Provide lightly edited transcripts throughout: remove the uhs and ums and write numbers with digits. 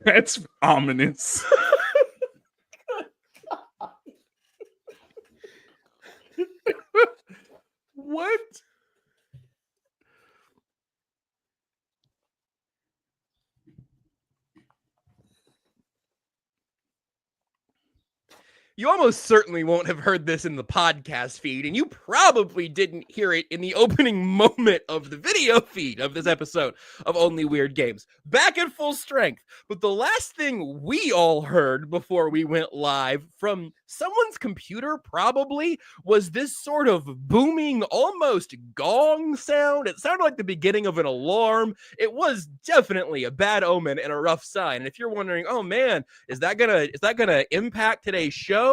That's ominous. What? You almost certainly won't have heard this in the podcast feed, and you probably didn't hear it in the opening moment of the video feed of this episode of Only Weird Games. Back at full strength. But the last thing we all heard before we went live from someone's computer probably was this sort of booming, almost gong sound. It sounded like the beginning of an alarm. It was definitely a bad omen and a rough sign. And if you're wondering, oh man, is that gonna impact today's show?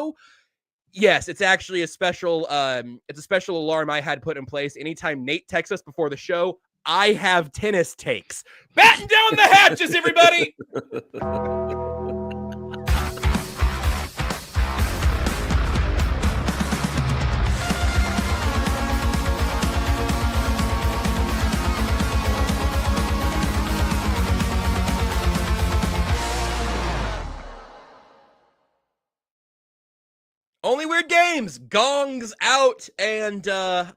Yes, it's actually a special alarm I had put in place. Anytime Nate texts us before the show, I have tennis takes. Batten down the hatches, everybody. Only Weird Games, gongs out, and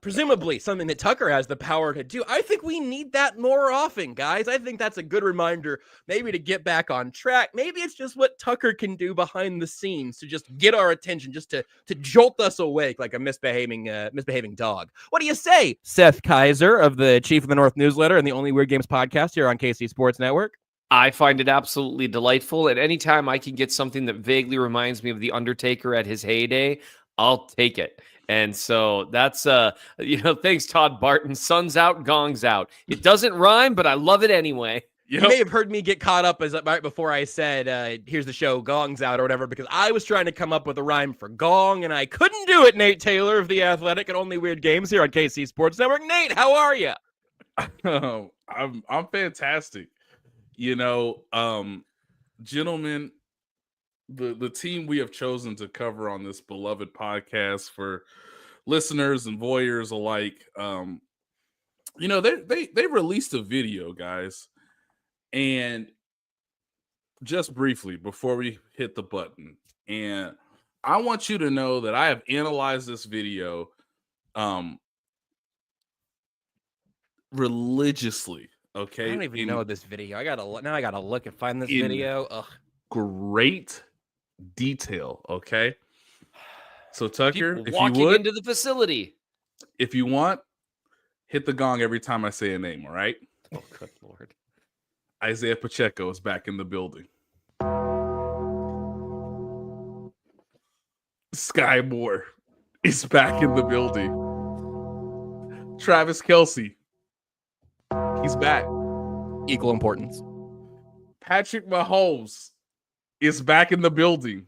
presumably something that Tucker has the power to do. I think we need that more often, guys. I think that's a good reminder, maybe to get back on track. Maybe it's just what Tucker can do behind the scenes to just get our attention, just to jolt us awake like a misbehaving dog. What do you say, Seth Keysor of the Chief of the North newsletter and the Only Weird Games podcast here on KC Sports Network? I find it absolutely delightful. And anytime I can get something that vaguely reminds me of The Undertaker at his heyday, I'll take it. And so that's, thanks, Todd Barton. Sun's out, gongs out. It doesn't rhyme, but I love it anyway. Yep. You may have heard me get caught up as right before I said, here's the show, gongs out or whatever, because I was trying to come up with a rhyme for gong, and I couldn't do it. Nate Taylor of The Athletic and Only Weird Games here on KC Sports Network. Nate, how are you? Oh, I'm fantastic. Gentlemen, the team we have chosen to cover on this beloved podcast for listeners and voyeurs alike, they released a video, guys, and just briefly before we hit the button, and I want you to know that I have analyzed this video religiously. Okay, I don't even know this video. I gotta look and find this video. Ugh. Great detail. Okay, so Tucker, if you would, into the facility, if you want, hit the gong every time I say a name. All right. Oh, good Lord. Isaiah Pacheco is back in the building. Sky Moore is back in the building. Travis Kelce. He's back. Equal importance. Patrick Mahomes is back in the building.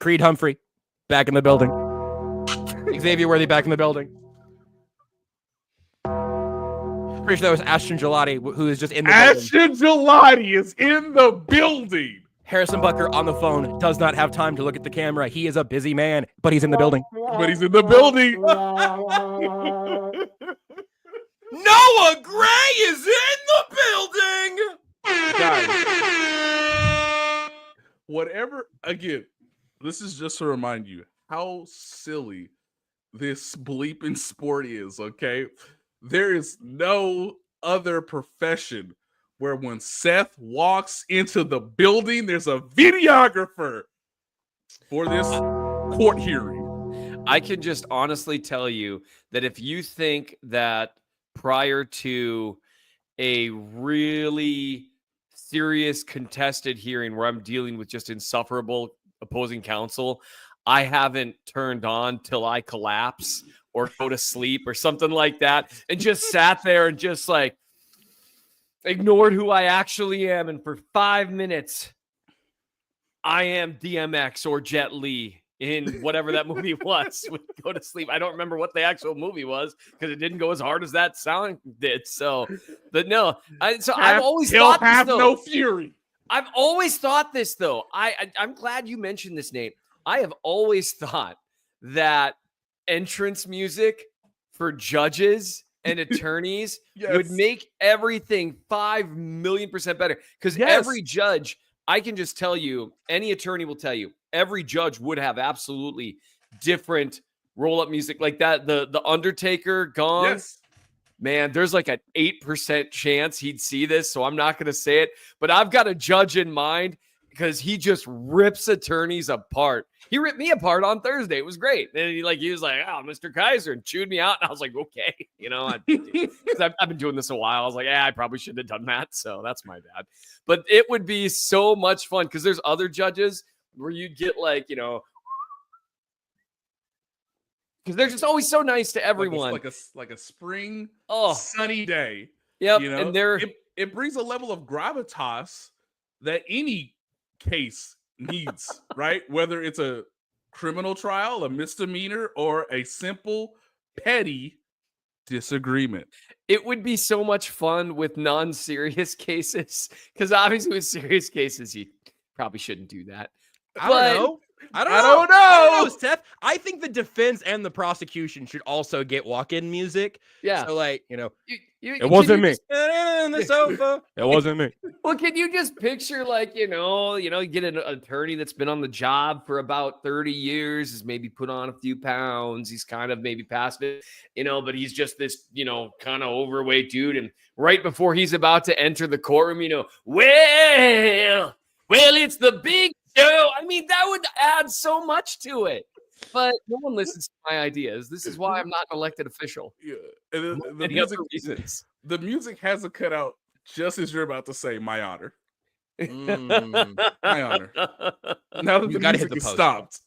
Creed Humphrey, back in the building. Xavier Worthy, back in the building. Pretty sure that was Ashton Gelati, who is just in the building. Ashton Gelati is in the building. Harrison Butker on the phone, does not have time to look at the camera. He is a busy man, but he's in the building. Noah Gray is in the building! Guys, again, this is just to remind you how silly this bleeping sport is, okay? There is no other profession where when Seth walks into the building, there's a videographer for this court hearing. I can just honestly tell you that if you think that prior to a really serious contested hearing where I'm dealing with just insufferable opposing counsel, I haven't turned on till I collapse or go to sleep or something like that and just sat there and just like ignored who I actually am. And for 5 minutes, I am DMX or Jet Li in whatever that movie was. Go to sleep. I don't remember what the actual movie was because it didn't go as hard as that sound did. So, but no, I've always thought this, though. No fury. I've always thought this, though. I'm glad you mentioned this, Nate. I have always thought that entrance music for judges and attorneys Yes. would make everything 5,000,000% better. Because Yes. every judge, I can just tell you, any attorney will tell you, every judge would have absolutely different roll-up music like that. The Undertaker gong. Yes. Man, there's like an 8% chance he'd see this, so I'm not going to say it. But I've got a judge in mind because he just rips attorneys apart. He ripped me apart on Thursday. It was great. And he was like, "Oh, Mr. Keysor," and chewed me out. And I was like, "Okay," I've been doing this a while. I was like, I probably shouldn't have done that. So that's my bad. But it would be so much fun because there's other judges where you'd get like, because they're just always so nice to everyone. Like a spring, Oh, sunny day. yep. You know, And they're it brings a level of gravitas that any case needs, right? Whether it's a criminal trial, a misdemeanor, or a simple petty disagreement. it would be so much fun with non-serious cases because obviously with serious cases, you probably shouldn't do that. I But- don't know. I don't don't know, Seth. I think the defense and the prosecution should also get walk-in music. Yeah. So, like, It wasn't me. In the sofa. It wasn't me. Well, can you just picture like, you get an attorney that's been on the job for about 30 years, has maybe put on a few pounds. He's kind of maybe past it, but he's just this, kind of overweight dude. And right before he's about to enter the courtroom, well, it's the big show. I mean, that would add so much to it. But no one listens to my ideas. This is why I'm not an elected official. Yeah. And the Any music, other reasons. the music has a cutout just as you're about to say, "My honor." My honor. Now that You the gotta hit music the is post. stopped.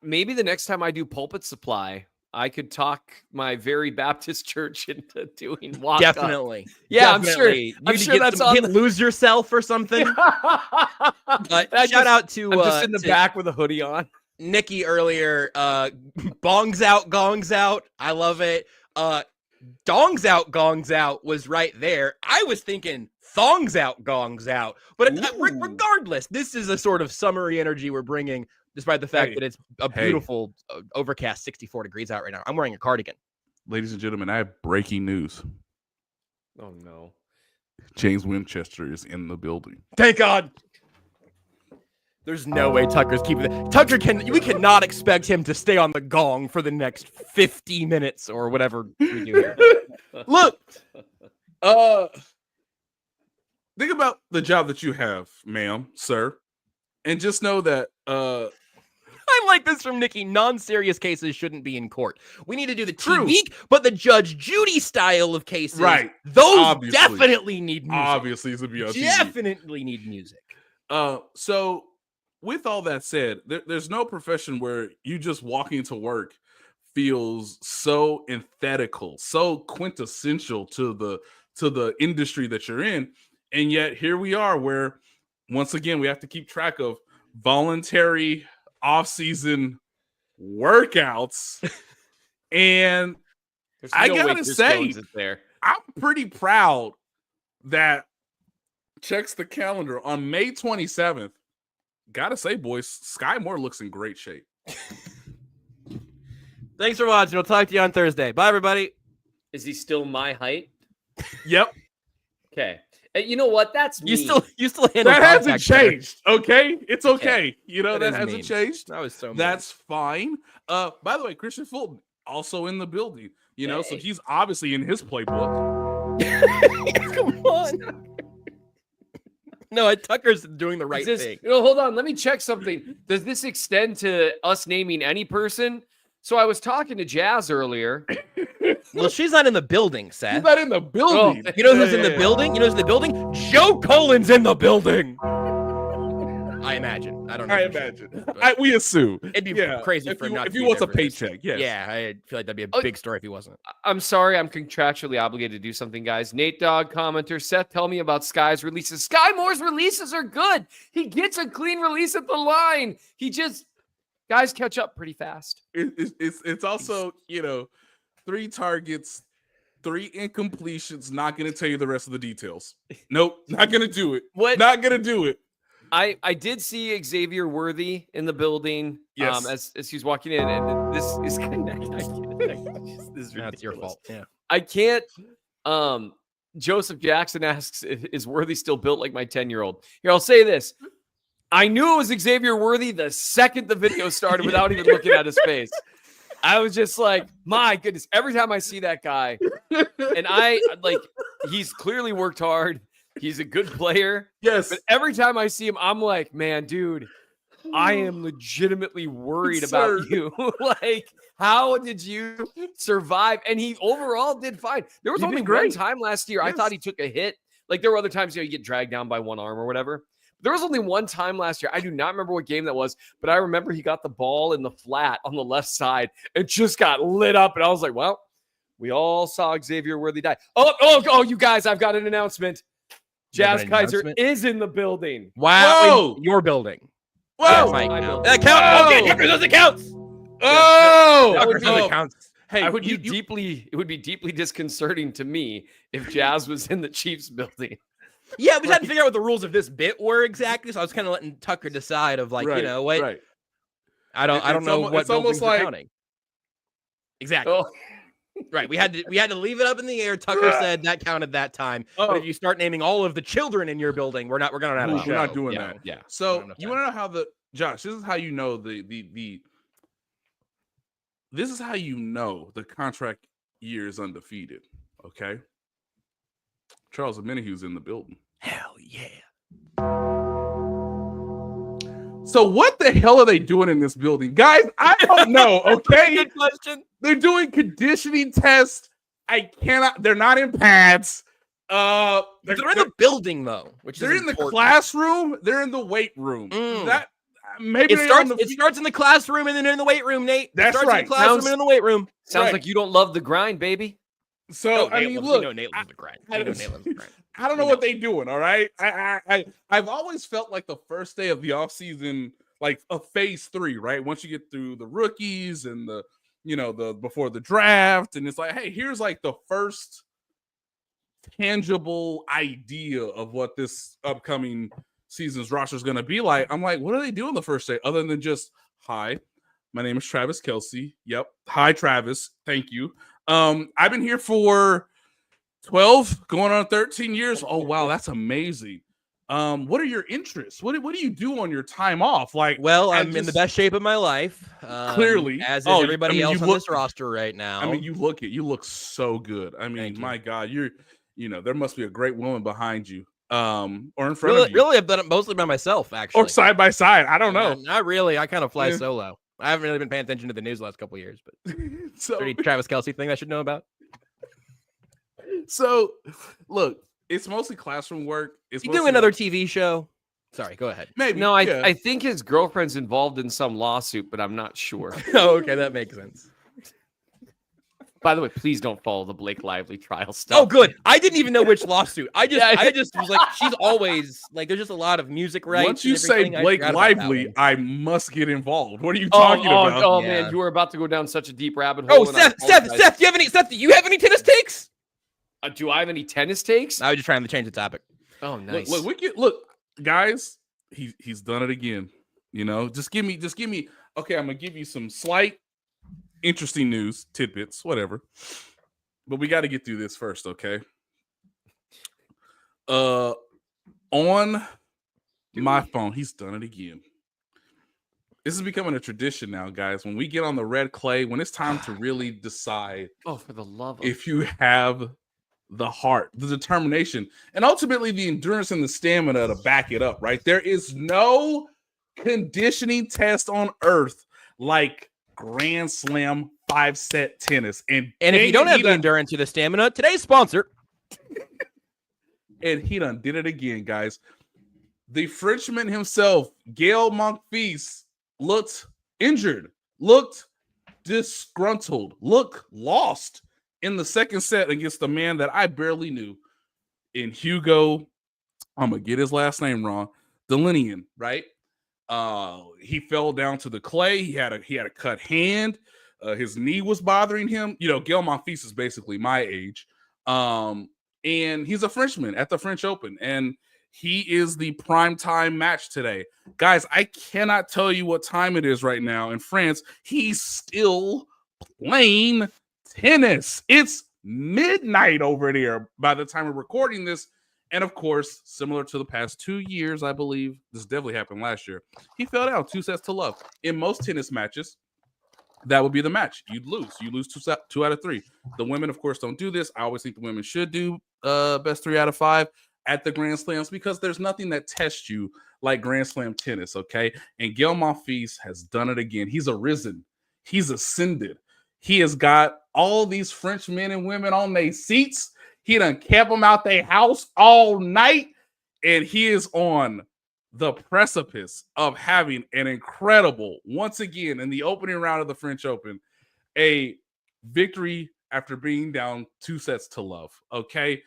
Maybe the next time I do pulpit supply, I could talk my very Baptist church into doing walk up. Definitely. Yeah, I'm sure. Definitely. I'm You sure get that's some- on get the- Lose Yourself or something. Shout out to I'm just in the to back with a hoodie on. Nikki earlier. Bongs out, gongs out. I love it. Dongs out, gongs out was right there. I was thinking thongs out, gongs out. But Ooh. regardless, this is a sort of summery energy we're bringing, despite the fact Hey. that it's a Hey. beautiful overcast 64 degrees out right now. I'm wearing a cardigan. Ladies and gentlemen, I have breaking news. Oh no. James Winchester is in the building. Thank God. There's no way Tucker's keeping it. We cannot expect him to stay on the gong for the next 50 minutes or whatever we do here. Look, think about the job that you have, ma'am, sir, and just know that I like this from Nikki. Non-serious cases shouldn't be in court. We need to do the True. TV, but the Judge Judy style of cases, Right. Those Obviously. definitely need music. obviously it's a BLT. Definitely need music. So with all that said, there's no profession where you just walking to work feels so antithetical, so quintessential to the industry that you're in, and yet here we are, where once again we have to keep track of voluntary off-season workouts, and There's I no way gotta Chris say, Jones is there. I'm pretty proud that checks the calendar on May 27th. Gotta say, boys, Sky Moore looks in great shape. Thanks for watching. We'll talk to you on Thursday. Bye, everybody. Is he still my height? Yep, Okay. You know what? That's me. You still handle that hasn't contact better. changed. Okay, it's okay. You know That that is hasn't mean. changed. That was so mean. That's fine. By the way, Christian Fulton also in the building. You know, so Hey. he's obviously in his playbook. Come on. No, Tucker's doing the right Is this- thing. Hold on. Let me check something. Does this extend to us naming any person? So I was talking to Jazz earlier. Well, she's not in the building, He's Seth. not in the building. Well, You know who's in the Yeah. building? You know who's in the building? Joe Colin's in the building. I imagine. I don't know. I for sure, imagine. but We assume. it'd be Yeah. crazy If for him you, not if to he be wants a there for this. paycheck, yes. Yeah, I feel like that'd be a Oh, big story if he wasn't. I'm sorry. I'm contractually obligated to do something, guys. Nate Dogg commenter. Seth, tell me about Sky's releases. Sky Moore's releases are good. He gets a clean release at the line. Guys catch up pretty fast. It's also, 3 targets, 3 incompletions. Not going to tell you the rest of the details. Nope, not going to do it. What? Not going to do it. I did see Xavier Worthy in the building. Yes. As he's walking in, and this is connected. This is That's your ridiculous. fault. Yeah. I can't. Joseph Jackson asks, "Is Worthy still built like my 10-year-old?" Here, I'll say this: I knew it was Xavier Worthy the second the video started, without even looking at his face. I was just like, "My goodness!" Every time I see that guy, and he's clearly worked hard. He's a good player. Yes. But every time I see him, I'm like, "Man, dude, I am legitimately worried about you." Like, how did you survive? And he overall did fine. There was He only did one great. time last year I Yes. thought he took a hit. Like, there were other times, you get dragged down by one arm or whatever. There was only one time last year. I do not remember what game that was, but I remember he got the ball in the flat on the left side and just got lit up. And I was like, well, we all saw Xavier Worthy die. Oh, you guys, I've got an announcement. Jazz an Keysor announcement? is in the building. Wow. Whoa! In your building. Whoa! That might My count. building. That counts. Whoa! Okay, Tucker says it counts. Oh! That would Tucker says be- it counts. Hey, It would you be deeply disconcerting to me if Jazz was in the Chiefs building. Yeah, we just had to figure out what the rules of this bit were exactly. So I was kind of letting Tucker decide of like, right, you know what? Right. I don't It's know almo- what it's almost buildings are like- counting. Exactly. Oh, Right. We had to leave it up in the air. Tucker said that counted that time. But Oh. if you start naming all of the children in your building, we're gonna have a We're show. not doing Yeah, that. Yeah. So enough you time. want to know how Josh? This is how you know This is how you know the contract year is undefeated. Okay. Charles Amenahu's in the building. Hell yeah. So what the hell are they doing in this building, guys? I don't know. Okay, Good question. they're doing conditioning tests. They're not in pads. They're in the building though, which They're is in the important. classroom. They're in the weight room. Mm. That maybe It starts in the classroom and then in the weight room, Nate. That's it starts right. in the classroom and in the weight room. sounds Right. like you don't love the grind, baby. So I Nate mean, loves- look, we know Nate loves the grind. I We know don't- Nate loves the grind. I don't know We what know. they're doing. All right, I've always felt like the first day of the offseason, like a phase 3, right? Once you get through the rookies and the before the draft, and it's like, hey, here's like the first tangible idea of what this upcoming season's roster is going to be like. I'm like, what are they doing the first day other than just, hi, my name is Travis Kelce. Yep. Hi, Travis. Thank you. I've been here for 12, going on 13 years. Oh, wow, that's amazing. What are your interests? What do you do on your time off? Like, Well, I I'm in the just- best shape of my life. Clearly. As is Oh, everybody I mean, else you on look- this roster right now. I mean, you look so good. I mean, Thank you. my God, there must be a great woman behind you, or in front really, of you, really, I've done it mostly by myself, actually. or side by side. I don't know. Not really. I kind of fly Yeah. solo. I haven't really been paying attention to the news the last couple of years, but So, pretty Travis Kelce thing I should know about. so look, it's mostly classroom work. It's You do mostly- another TV show? Sorry, go ahead. maybe. No, yeah. I think his girlfriend's involved in some lawsuit, but I'm not sure. Oh, okay, that makes sense. By the way, please don't follow the Blake Lively trial stuff. Oh, good. I didn't even know which lawsuit. I Yeah. just was like, she's always like, there's just a lot of music rights. Once you and say everything. I Blake forgot about that Lively, one. I must get involved. What are you talking about? Oh Yeah. man, you were about to go down such a deep rabbit hole. Oh, and I apologize. Seth, do you have any tennis takes? Do I have any tennis takes? I was just trying to change the topic. Oh, nice. Look, guys, he's done it again. Just give me. Okay, I'm gonna give you some slight interesting news tidbits, whatever. But we got to get through this first, okay? On my phone, he's done it again. This is becoming a tradition now, guys. When we get on the red clay, when it's time to really decide Oh, for the love of if you have the heart, the determination, and ultimately the endurance and the stamina to back it up, right? There is no conditioning test on earth like Grand Slam 5-set tennis. And And if you don't have the endurance or the stamina, today's sponsor. and he done did it again, guys. The Frenchman himself, Gael Monfils, looked injured, looked disgruntled, looked lost in the second set against the man that I barely knew in Hugo. I'm gonna get his last name wrong. Delinian, right? He fell down to the clay. He had a cut hand. His knee was bothering him. Gael Monfils is basically my age. And he's a Frenchman at the French Open. And he is the primetime match today. Guys, I cannot tell you what time it is right now in France. He's still playing tennis. It's midnight over there by the time we're recording this. And of course, similar to the past 2 years, I believe, this definitely happened last year, he fell down 2-0. In most tennis matches, that would be the match. You'd lose. You lose two out of 3. The women, of course, don't do this. I always think the women should do best 3 out of 5 at the Grand Slams because there's nothing that tests you like Grand Slam tennis, okay? And Gael Monfils has done it again. He's arisen. He's ascended. He has got all these French men and women on their seats. He done kept them out their house all night, and he is on the precipice of having an incredible, once again, in the opening round of the French Open, a victory after being down 2-0. Okay.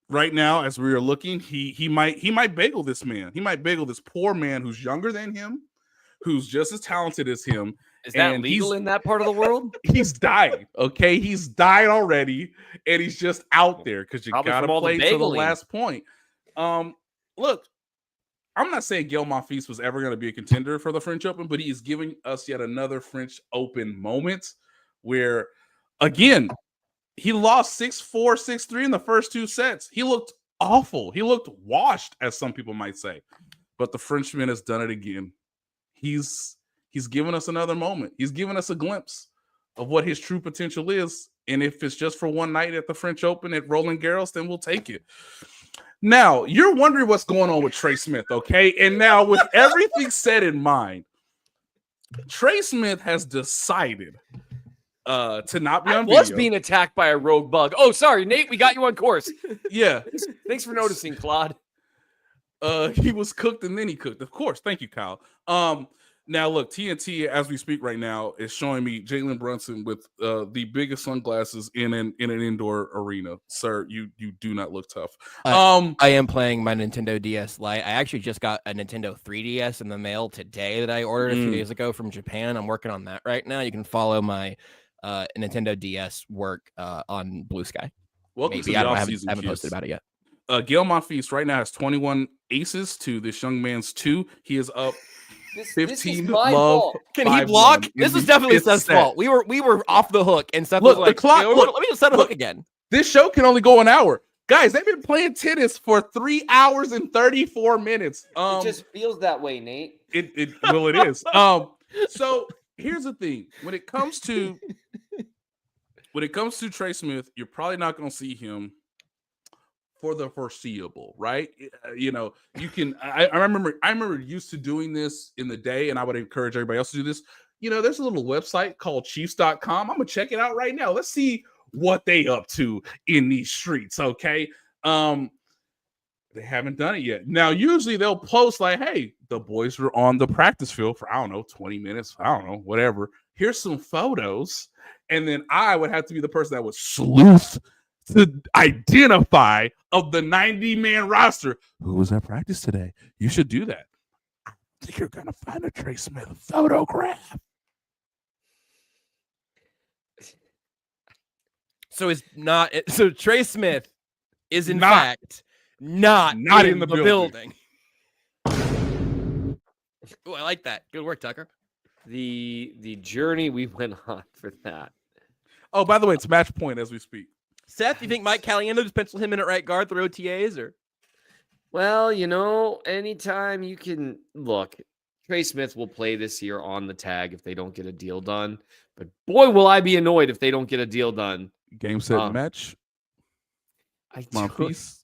Right now, as we are looking, he might bagel this man. He might bagel this poor man who's younger than him, who's just as talented as him. Is that legal in that part of the world? He's dying. Okay. He's died already, and he's just out there because you gotta play to the last point. Look, I'm not saying Gael Monfils was ever going to be a contender for the French Open, but he is giving us yet another French Open moment where, again, he lost 6-4, 6-3 in the first 2 sets. He looked awful. He looked washed, as some people might say. But the Frenchman has done it again. He's given us another moment. He's given us a glimpse of what his true potential is. And if it's just for one night at the French Open at Roland Garros, then we'll take it. Now, you're wondering what's going on with Trey Smith, okay? And now, with everything said in mind, Trey Smith has decided to not be on video. Was being attacked by a rogue bug. Oh, sorry, Nate, we got you on course. Yeah. Thanks for noticing, Claude. He was cooked and then he cooked. Of course. Thank you, Kyle. Now, look, TNT, as we speak right now, is showing me Jalen Brunson with the biggest sunglasses in an indoor arena. Sir, you do not look tough. I am playing my Nintendo DS Lite. I actually just got a Nintendo 3DS in the mail today that I ordered a few days ago from Japan. I'm working on that right now. You can follow my Nintendo DS work on Blue Sky. Welcome to the I offseason, haven't posted about it yet. Gael Monfils right now has 21 aces to this young man's 2. He is up 15 love. Can he block? This is definitely Seth's fault. We were off the hook, and Seth was like, the clock, let me just set a hook again. This show can only go an hour. Guys, they've been playing tennis for 3 hours and 34 minutes. It just feels that way, Nate. It is. So here's the thing. When it comes to Trey Smith, you're probably not going to see him for the foreseeable, right? You know, you can. I remember used to doing this in the day, and I would encourage everybody else to do this. You know, there's a little website called Chiefs.com. I'm gonna check it out right now. Let's see what they up to in these streets. Okay, they haven't done it yet. Now, usually they'll post like, "Hey, the boys were on the practice field for 20 minutes. Whatever. Here's some photos," and then I would have to be the person that would sleuth to identify of the 90-man roster who was at practice today. You should do that. I think you're gonna find a Trey Smith photograph. So Trey Smith is in fact not in the building. Oh, I like that. Good work, Tucker. The journey we went on for that. Oh, by the way, it's match point as we speak. Seth, you think Mike Caliendo just penciled him in at right guard through OTAs, or? Well, you know, anytime you can look, Trey Smith will play this year on the tag if they don't get a deal done. But boy, will I be annoyed if they don't get a deal done. Game, set, match. Monfils.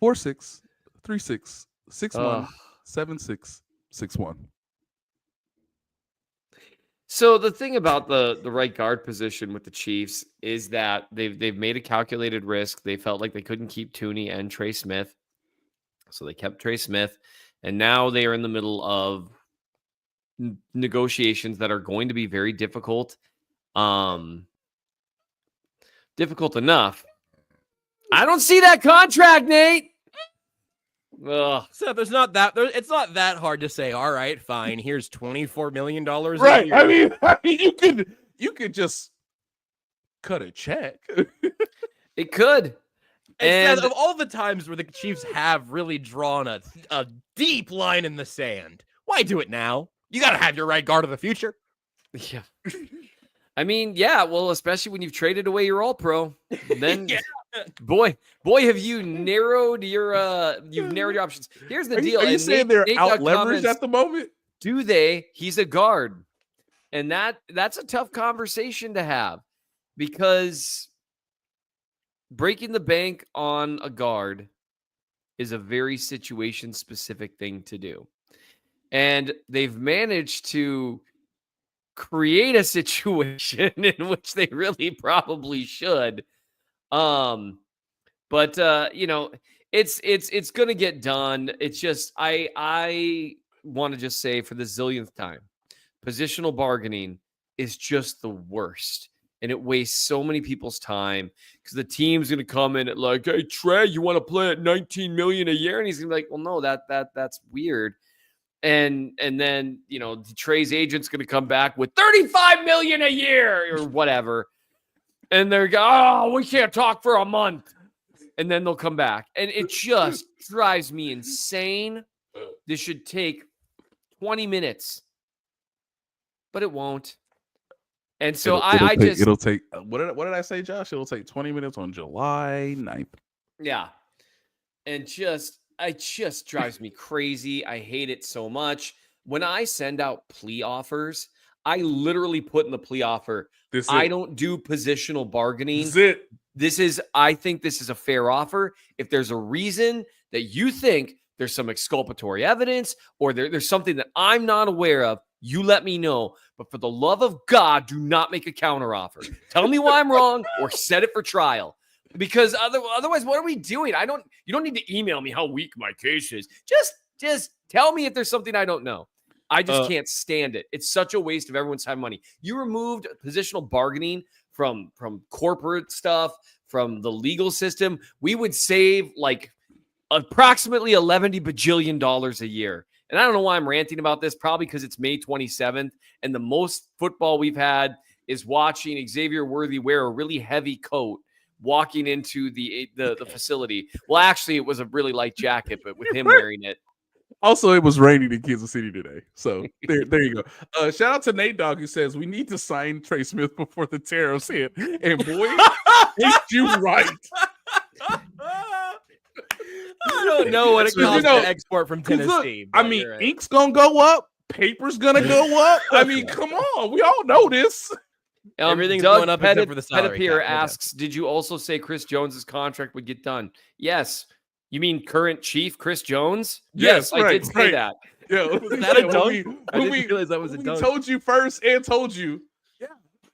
4-6, 3-6, 6-1, 7-6, 6-1. So the thing about the right guard position with the Chiefs is that they've made a calculated risk. They felt like they couldn't keep Tooney and Trey Smith, so they kept Trey Smith, and now they are in the middle of negotiations that are going to be very difficult. Difficult enough. I don't see that contract, Nate. Ugh. So it's not that hard to say. All right, fine. Here's $24 million. Right. I mean, you could just cut a check. It could. And of all the times where the Chiefs have really drawn a deep line in the sand, why do it now? You got to have your right guard of the future. Yeah. I mean, yeah, well, especially when you've traded away your all-pro, then Yeah. boy, have you narrowed your options. Here's the deal. Are you and saying Nate, they're Nate out got leveraged comments, at the moment? do they? He's a guard. And that's a tough conversation to have because breaking the bank on a guard is a very situation specific thing to do. And they've managed to create a situation in which they really probably should. But it's going to get done. It's just I want to just say for the zillionth time, positional bargaining is just the worst. And it wastes so many people's time because the team's going to come in at like, hey, Trey, you want to play at $19 million a year? And he's going to be like, well, no, that's weird. And then, Trey's agent's going to come back with $35 million a year or whatever. And they're going, oh, we can't talk for a month. And then they'll come back. And it just drives me insane. This should take 20 minutes. But it won't. And so it'll take what did I say, Josh? It'll take 20 minutes on July 9th. Yeah. And it just drives me crazy. I hate it so much. When I send out plea offers, I literally put in the plea offer, I don't do positional bargaining. I think this is a fair offer. If there's a reason that you think there's some exculpatory evidence or there's something that I'm not aware of, you let me know. But for the love of God, do not make a counteroffer. Tell me why I'm wrong or set it for trial. Because otherwise, what are we doing? You don't need to email me how weak my case is. Just tell me if there's something I don't know. I just can't stand it. It's such a waste of everyone's time and money. You removed positional bargaining from corporate stuff, from the legal system. We would save like approximately $11 bajillion a year. And I don't know why I'm ranting about this, probably because it's May 27th. And the most football we've had is watching Xavier Worthy wear a really heavy coat walking into the facility. Well, actually, it was a really light jacket, but with him wearing it. Also, it was raining in Kansas City today. So there you go. Shout out to Nate Dogg, who says we need to sign Trey Smith before the tariffs hit. And boy, ain't you right. I don't know what it costs to export from Tennessee. Look, right. ink's gonna go up, paper's gonna go up. I mean, come on, we all know this. Everything's going up except for the salary Pettipier cap. asks, did you also say Chris Jones's contract would get done? Yes. You mean current chief Chris Jones? Yes, I did say that. Yeah, was that a dunk? I didn't realize that was a dunk. We told you first and told you.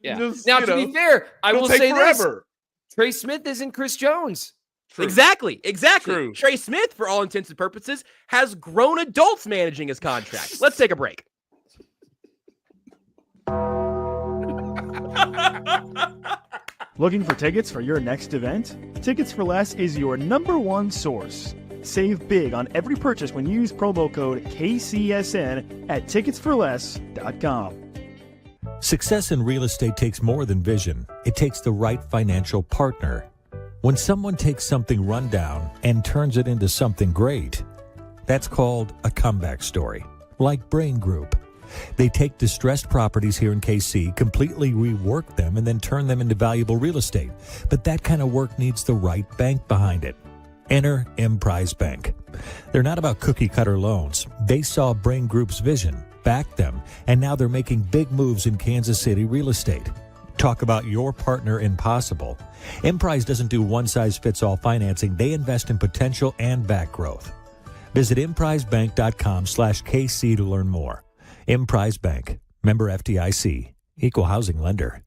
Yeah. Just, now, to be fair, I will say forever. This: Trey Smith isn't Chris Jones. True. Exactly. True. Trey Smith, for all intents and purposes, has grown adults managing his contract. Let's take a break. Looking for tickets for your next event? Tickets for Less is your #1 source. Save big on every purchase when you use promo code KCSN at ticketsforless.com. Success in real estate takes more than vision. It takes the right financial partner. When someone takes something rundown and turns it into something great, that's called a comeback story, like Brain Group. They take distressed properties here in KC, completely rework them, and then turn them into valuable real estate. But that kind of work needs the right bank behind it. Enter Emprise Bank. They're not about cookie-cutter loans. They saw Brain Group's vision, backed them, and now they're making big moves in Kansas City real estate. Talk about your partner in possible. Emprise doesn't do one-size-fits-all financing. They invest in potential and back growth. Visit emprisebank.com/KC to learn more. Emprise Bank, member FDIC, equal housing lender.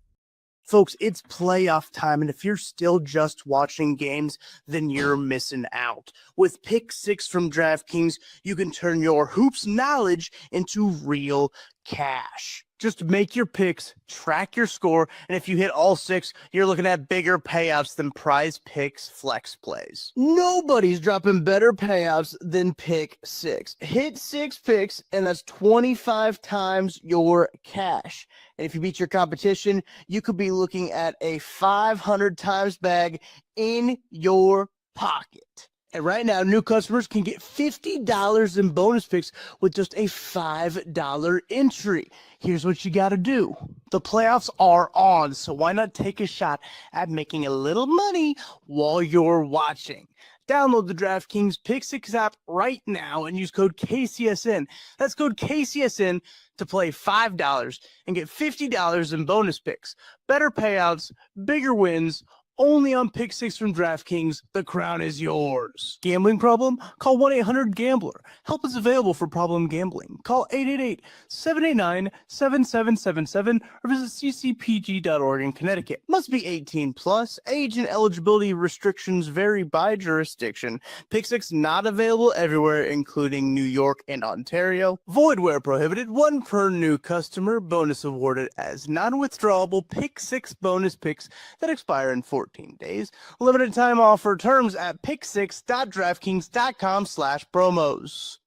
Folks, it's playoff time, and if you're still just watching games, then you're missing out. With Pick 6 from DraftKings, you can turn your hoops knowledge into real cash. Just make your picks, track your score, and if you hit all 6, you're looking at bigger payouts than Prize Picks Flex Plays. Nobody's dropping better payouts than Pick 6. Hit 6 picks, and that's 25 times your cash. And if you beat your competition, you could be looking at a 500 times bag in your pocket. And right now, new customers can get $50 in bonus picks with just a $5 entry. Here's what you got to do. The playoffs are on, so why not take a shot at making a little money while you're watching? Download the DraftKings Pick 6 app right now and use code KCSN. That's code KCSN to play $5 and get $50 in bonus picks. Better payouts, bigger wins, only on Pick 6 from DraftKings. The crown is yours. Gambling problem? Call 1-800-GAMBLER. Help is available for problem gambling. Call 888-789-7777 or visit ccpg.org in Connecticut. Must be 18 plus. Age and eligibility restrictions vary by jurisdiction. Pick 6 not available everywhere, including New York and Ontario. Void where prohibited. 1 per new customer. Bonus awarded as non-withdrawable Pick 6 bonus picks that expire in 14 days. Limited time offer. Terms at pick6.draftkings.com/promos.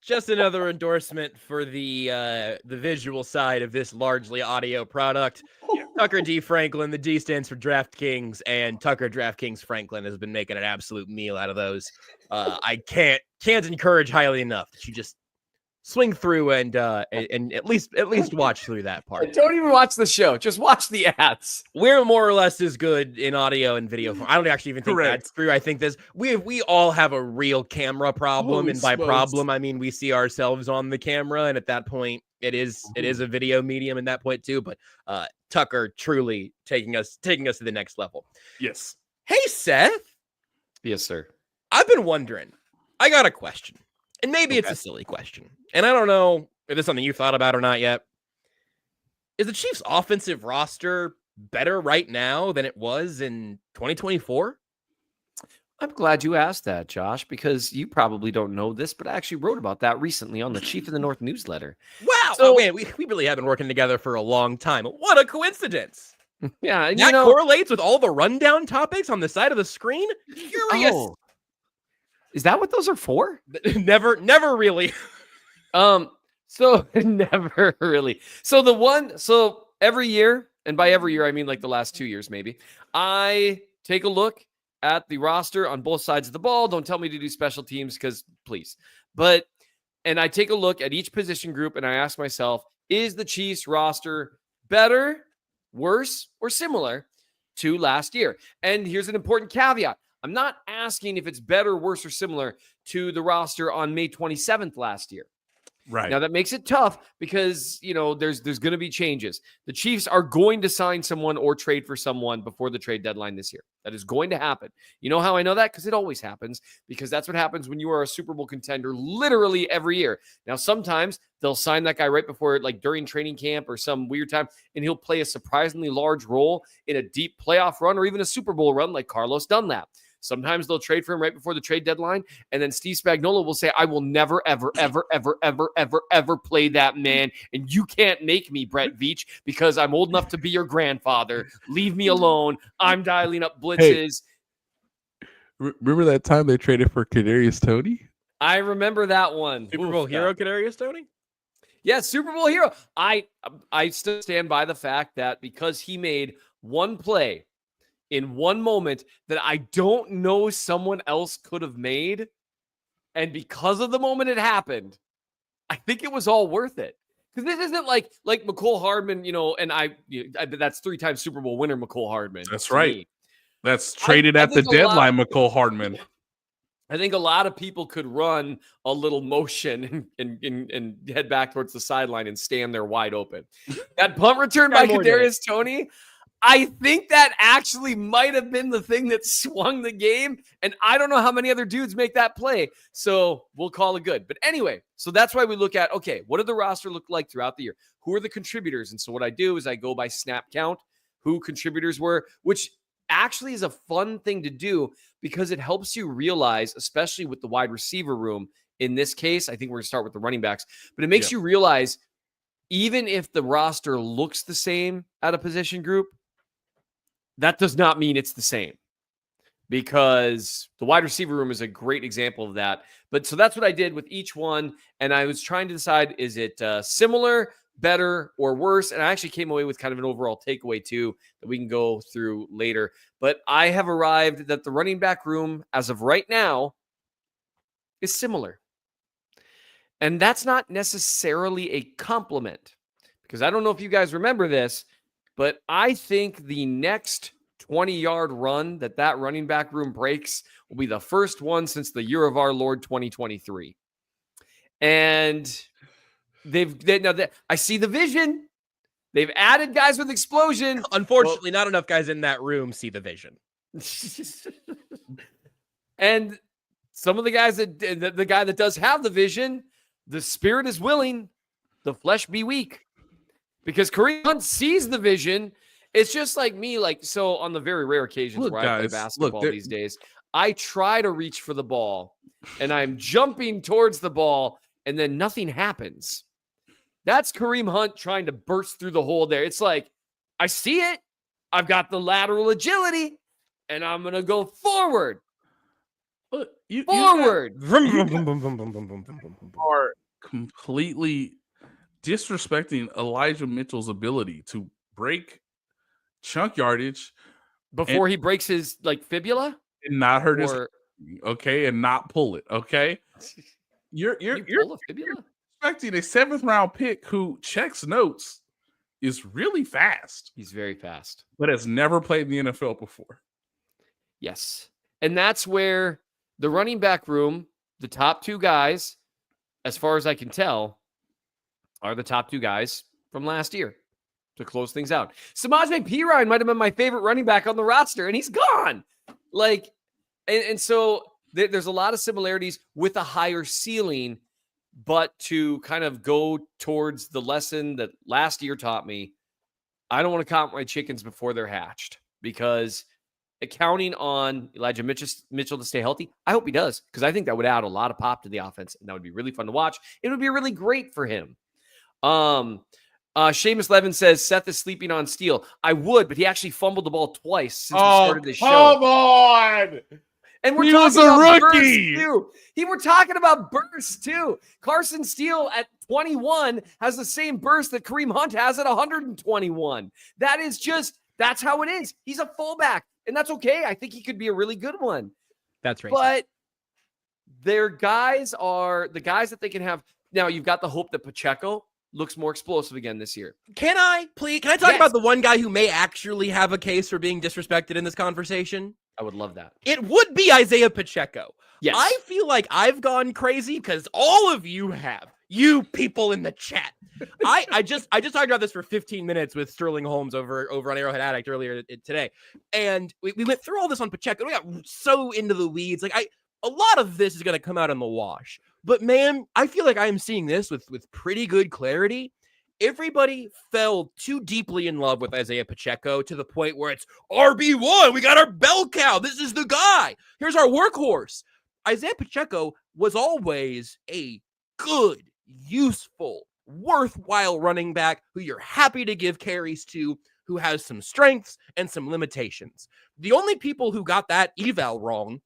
Just another endorsement for the visual side of this largely audio product. Tucker D. Franklin, the D stands for DraftKings, and Tucker DraftKings Franklin has been making an absolute meal out of those. I can't encourage highly enough that you just swing through and at least watch through that part. Don't even watch the show. Just watch the ads. We're more or less as good in audio and video form. I don't actually even think that's true. I think we all have a real camera problem, Holy and by smokes. problem I mean we see ourselves on the camera, and at that point it is a video medium in that point too. But Tucker truly taking us to the next level. Yes. Hey Seth, Yes, sir. I've been wondering. I got a question. And maybe it's a silly question. And I don't know if it's something you thought about or not yet. Is the Chiefs' offensive roster better right now than it was in 2024? I'm glad you asked that, Josh, because you probably don't know this, but I actually wrote about that recently on the Chief of the North newsletter. Wow. So- Man, we really have been working together for a long time. What a coincidence. Yeah, and That correlates with all the rundown topics on the side of the screen? Curious. Oh. Is that what those are for? Never really. So never really. So every year, and by every year I mean like the last 2 years maybe, I take a look at the roster on both sides of the ball. Don't tell me to do special teams because please. And I take a look at each position group and I ask myself, is the Chiefs roster better, worse, or similar to last year? And here's an important caveat. I'm not asking if it's better, worse, or similar to the roster on May 27th last year. Right. Now that makes it tough because, there's going to be changes. The Chiefs are going to sign someone or trade for someone before the trade deadline this year. That is going to happen. You know how I know that? Because it always happens, because that's what happens when you are a Super Bowl contender literally every year. Now, sometimes they'll sign that guy right before, like during training camp or some weird time, and he'll play a surprisingly large role in a deep playoff run or even a Super Bowl run like Carlos Dunlap. Sometimes they'll trade for him right before the trade deadline, and then Steve Spagnuolo will say, I will never, ever, ever, ever, ever, ever, ever play that man, and you can't make me, Brett Veach, because I'm old enough to be your grandfather. Leave me alone. I'm dialing up blitzes. Remember that time they traded for Kadarius Toney? I remember that one. Super Bowl hero Kadarius Toney? Yeah, Super Bowl hero. I still stand by the fact that because he made one play in one moment that I don't know someone else could have made, and because of the moment it happened, I think it was all worth it. Because this isn't like McCole Hardman, and that's 3-time Super Bowl winner McCole Hardman. That's right. Me. That's traded at the deadline, McCole Hardman. I think a lot of people could run a little motion and head back towards the sideline and stand there wide open. That punt return by Kadarius Toney, I think that actually might have been the thing that swung the game. And I don't know how many other dudes make that play. So we'll call it good. But anyway, so that's why we look at, okay, what did the roster look like throughout the year? Who are the contributors? And so what I do is I go by snap count, who contributors were, which actually is a fun thing to do because it helps you realize, especially with the wide receiver room. In this case, I think we're going to start with the running backs, but it makes you realize even if the roster looks the same at a position group, that does not mean it's the same, because the wide receiver room is a great example of that. But so that's what I did with each one. And I was trying to decide, is it similar, better or worse. And I actually came away with kind of an overall takeaway too that we can go through later. But I have arrived that the running back room as of right now is similar. And that's not necessarily a compliment, because I don't know if you guys remember this, but I think the next 20-yard run that running back room breaks will be the first one since the year of our Lord 2023. And I see the vision. They've added guys with explosion. Unfortunately, not enough guys in that room see the vision. And some of the guys the guy that does have the vision, the spirit is willing, the flesh be weak. Because Kareem Hunt sees the vision. It's just like me, so on the very rare occasions where I play basketball these days, I try to reach for the ball and I'm jumping towards the ball and then nothing happens. That's Kareem Hunt trying to burst through the hole there. It's like, I see it. I've got the lateral agility and I'm going to go forward. Look, you Forward. are completely disrespecting Elijah Mitchell's ability to break chunk yardage Before he breaks his fibula? and not hurt his, Or okay, and not pull it, okay? You're pull a fibula? expecting a 7th round pick who checks notes, is really fast, He's very fast. but has never played in the NFL before. Yes. And that's where the running back room, the top two guys, as far as I can tell, are the top two guys from last year to close things out. Samaje Perine might have been my favorite running back on the roster, and he's gone. So there's a lot of similarities with a higher ceiling, but to kind of go towards the lesson that last year taught me, I don't want to count my chickens before they're hatched, because counting on Elijah Mitchell to stay healthy, I hope he does, because I think that would add a lot of pop to the offense, and that would be really fun to watch. It would be really great for him. Seamus Levin says Seth is sleeping on Steele. I would, but he actually fumbled the ball twice since we started this show. Come on! And we're He talking was a about rookie! bursts too. We're talking about bursts too. Carson Steele at 21 has the same burst that Kareem Hunt has at 121. That's how it is. He's a fullback, and that's okay. I think he could be a really good one. That's right. But their guys are the guys that they can have. Now, you've got the hope that Pacheco looks more explosive again this year. Can I talk about the one guy who may actually have a case for being disrespected in this conversation? I would love that. It would be Isaiah Pacheco. Yes. I feel like I've gone crazy because all of you have. You people in the chat. I just talked about this for 15 minutes with Sterling Holmes over on Arrowhead Addict earlier today. And we went through all this on Pacheco. We got so into the weeds. A lot of this is going to come out in the wash. But man, I feel like I am seeing this with pretty good clarity. Everybody fell too deeply in love with Isaiah Pacheco to the point where it's RB1. We got our bell cow. This is the guy. Here's our workhorse. Isaiah Pacheco was always a good, useful, worthwhile running back who you're happy to give carries to, who has some strengths and some limitations. The only people who got that eval wrong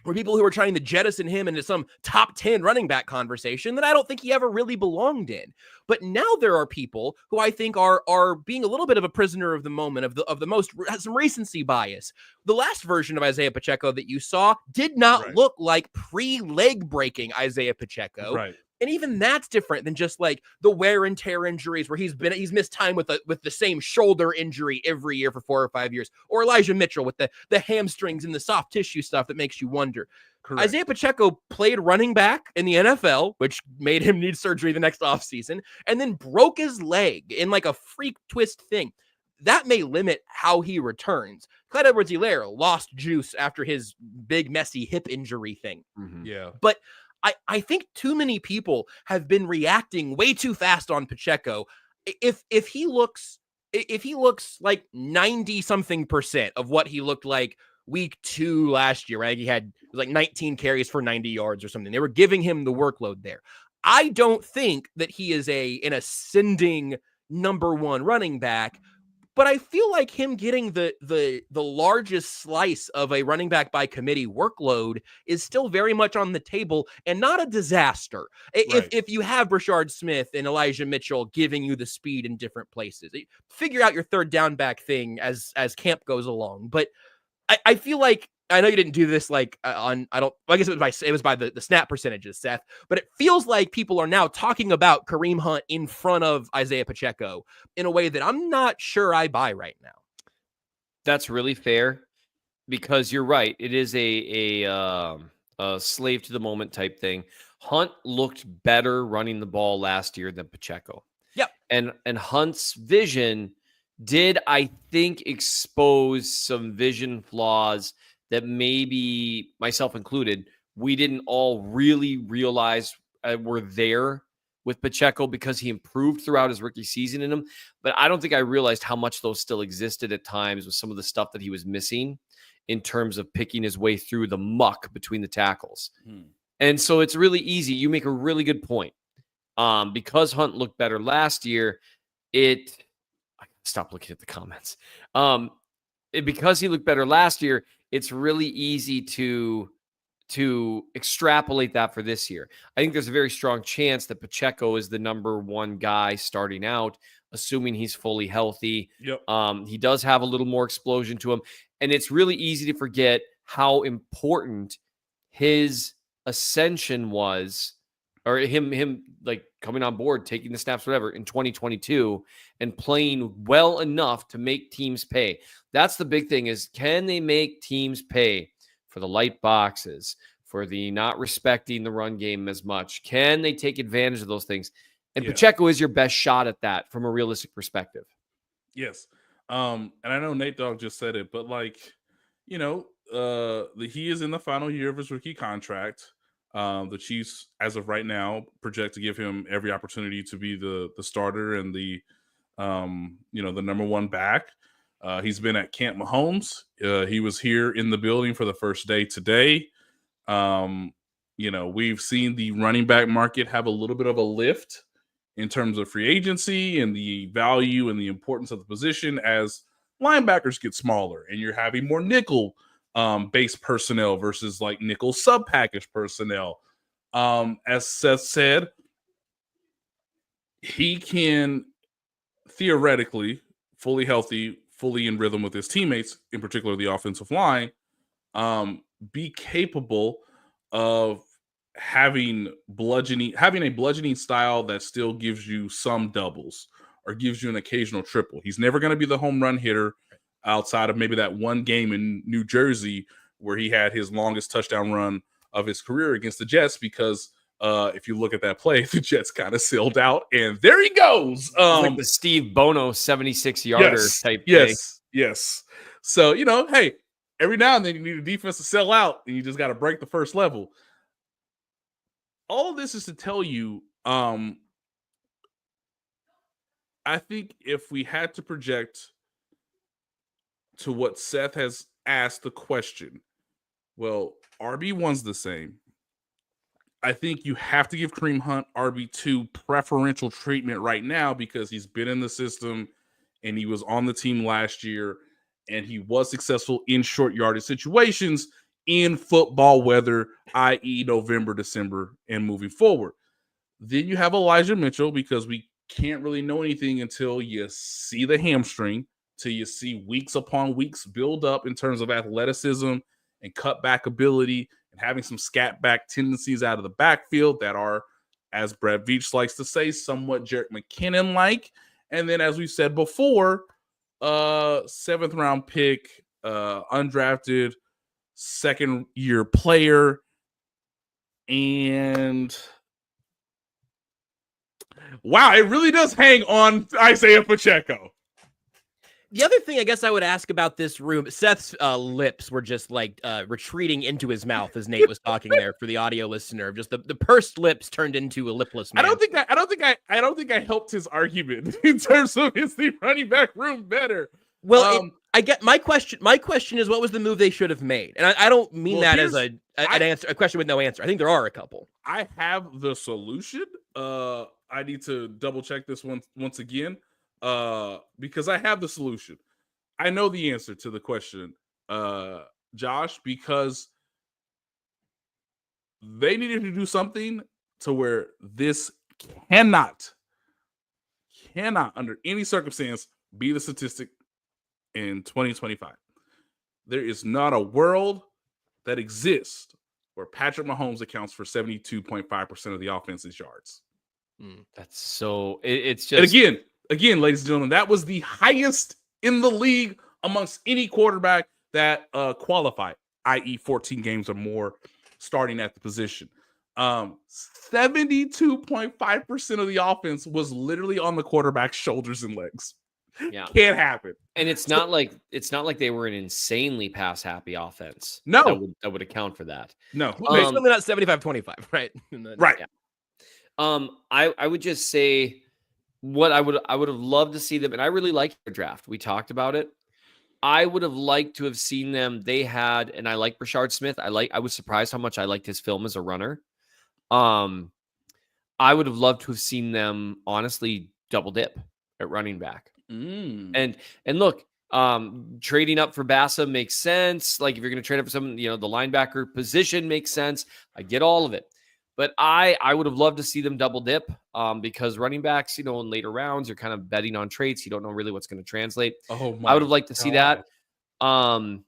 were people who were trying to jettison him into some top 10 running back conversation that I don't think he ever really belonged in. But now there are people who I think are being a little bit of a prisoner of the moment, of the most, has some recency bias. The last version of Isaiah Pacheco that you saw did not look like pre-leg breaking Isaiah Pacheco. Right. And even that's different than just like the wear and tear injuries where he's missed time with the same shoulder injury every year for 4 or 5 years, or Elijah Mitchell with the hamstrings and the soft tissue stuff that makes you wonder. Correct. Isaiah Pacheco played running back in the NFL, which made him need surgery the next offseason, and then broke his leg in like a freak twist thing. That may limit how he returns. Clyde Edwards-Helaire lost juice after his big messy hip injury thing. Mm-hmm. Yeah. But I think too many people have been reacting way too fast on Pacheco. If he looks like 90-something% of what he looked like week 2 last year, right? He had like 19 carries for 90 yards or something. They were giving him the workload there. I don't think that he is an ascending number 1 running back but I feel like him getting the largest slice of a running back by committee workload is still very much on the table and not a disaster. If you have Brashard Smith and Elijah Mitchell giving you the speed in different places, figure out your third down back thing as camp goes along. But I feel like, I know you didn't do this I guess it was by the snap percentages, Seth, but it feels like people are now talking about Kareem Hunt in front of Isaiah Pacheco in a way that I'm not sure I buy right now. That's really fair, because you're right. It is a slave to the moment type thing. Hunt looked better running the ball last year than Pacheco. Yep. And Hunt's vision did, I think, expose some vision flaws that maybe, myself included, we didn't all really realize were there with Pacheco, because he improved throughout his rookie season in him. But I don't think I realized how much those still existed at times with some of the stuff that he was missing in terms of picking his way through the muck between the tackles. And so it's really easy. You make a really good point. Because Hunt looked better last year, stop looking at the comments. Because he looked better last year, it's really easy to extrapolate that for this year. I think there's a very strong chance that Pacheco is the number one guy starting out, assuming he's fully healthy. Yep. He does have a little more explosion to him, and it's really easy to forget how important his ascension was, or him like coming on board, taking the snaps, whatever, in 2022 and playing well enough to make teams pay. That's the big thing, is can they make teams pay for the light boxes, for the not respecting the run game as much? Can they take advantage of those things? And Pacheco is your best shot at that from a realistic perspective. Yes. And I know Nate Dogg just said it, but he is in the final year of his rookie contract. The Chiefs, as of right now, project to give him every opportunity to be the starter and the number one back. He's been at Camp Mahomes. He was here in the building for the first day today. We've seen the running back market have a little bit of a lift in terms of free agency and the value and the importance of the position as linebackers get smaller and you're having more nickel base personnel versus like nickel sub package personnel. As Seth said, he can theoretically, fully healthy, fully in rhythm with his teammates, in particular the offensive line, be capable of having a bludgeoning style that still gives you some doubles or gives you an occasional triple. He's never going to be the home run hitter outside of maybe that one game in New Jersey where he had his longest touchdown run of his career against the Jets, because if you look at that play, the Jets kind of sailed out, and there he goes. Like the Steve Bono 76-yarder type thing. Yes. So, hey, every now and then you need a defense to sell out, and you just got to break the first level. All of this is to tell you, I think if we had to project to what Seth has asked the question, well, RB1's the same. I think you have to give Kareem Hunt RB2 preferential treatment right now because he's been in the system and he was on the team last year and he was successful in short yardage situations in football weather, i.e. November, December, and moving forward. Then you have Elijah Mitchell, because we can't really know anything until you see the hamstring, till you see weeks upon weeks build up in terms of athleticism and cutback ability and having some scat back tendencies out of the backfield that are, as Brad Veach likes to say, somewhat Jerick McKinnon-like. And then, as we said before, 7th round pick, undrafted, second-year player, and wow, it really does hang on Isaiah Pacheco. The other thing I guess I would ask about this room, Seth's lips were just like retreating into his mouth as Nate was talking there for the audio listener. Just the pursed lips turned into a lipless man. I don't think I helped his argument in terms of is the running back room better. Well, I get my question. My question is, what was the move they should have made? And I don't mean that as an answer, a question with no answer. I think there are a couple. I have the solution. I need to double check this one once again, because I have the solution. I know the answer to the question, Josh, because they needed to do something to where this cannot under any circumstance be the statistic in 2025. There is not a world that exists where Patrick Mahomes accounts for 72.5% of the offense's yards. That's so it's And just again, ladies and gentlemen, that was the highest in the league amongst any quarterback that qualified, i.e. 14 games or more starting at the position. 72.5% of the offense was literally on the quarterback's shoulders and legs. Yeah. Can't happen. and it's not like they were an insanely pass happy offense. No. That would account for that. No. It's certainly not 75-25, right? Right. Yeah. I would just say what I would have loved to see them, and I really liked their draft. We talked about it. I would have liked to have seen them. They had, and I like Rashard Smith. I was surprised how much I liked his film as a runner. I would have loved to have seen them honestly double dip at running back. And look, trading up for Bassa makes sense. Like if you're going to trade up for someone, the linebacker position makes sense. I get all of it. But I would have loved to see them double dip because running backs, in later rounds, you're kind of betting on traits. You don't know really what's going to translate. Oh my I would have liked to see that. God.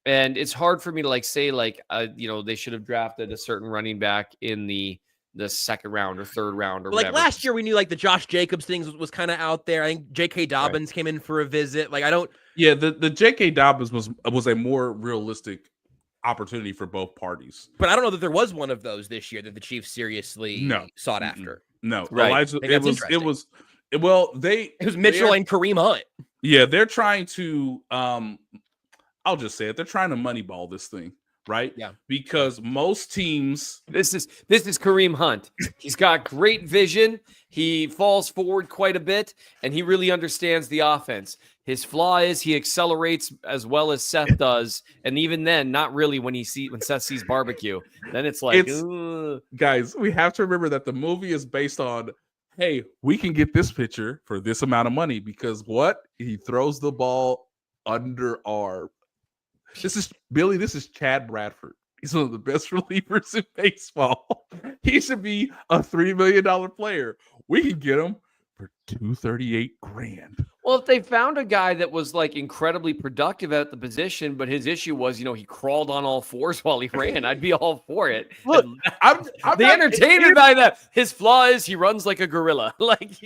And it's hard for me to say they should have drafted a certain running back in the second round or third round or like whatever. last year we knew the Josh Jacobs things was kind of out there. I think J.K. Dobbins came in for a visit. The J.K. Dobbins was a more realistic opportunity for both parties. But I don't know that there was one of those this year that the Chiefs seriously sought after. No. Right. Elijah, it was Mitchell and Kareem Hunt. Yeah, they're trying to I'll just say it. They're trying to moneyball this thing, right? Yeah. Because most teams This is Kareem Hunt. He's got great vision. He falls forward quite a bit, and he really understands the offense. His flaw is he accelerates as well as Seth does, and even then, not really when Seth sees barbecue. Then it's like, guys, we have to remember that the movie is based on, hey, we can get this pitcher for this amount of money because what? He throws the ball underarm. This is Chad Bradford. He's one of the best relievers in baseball. He should be a $3 million player. We can get him for $238,000. Well, if they found a guy that was incredibly productive at the position, but his issue was, he crawled on all fours while he ran, I'd be all for it. Look, I'm the entertainment by that. His flaw is he runs like a gorilla. Elijah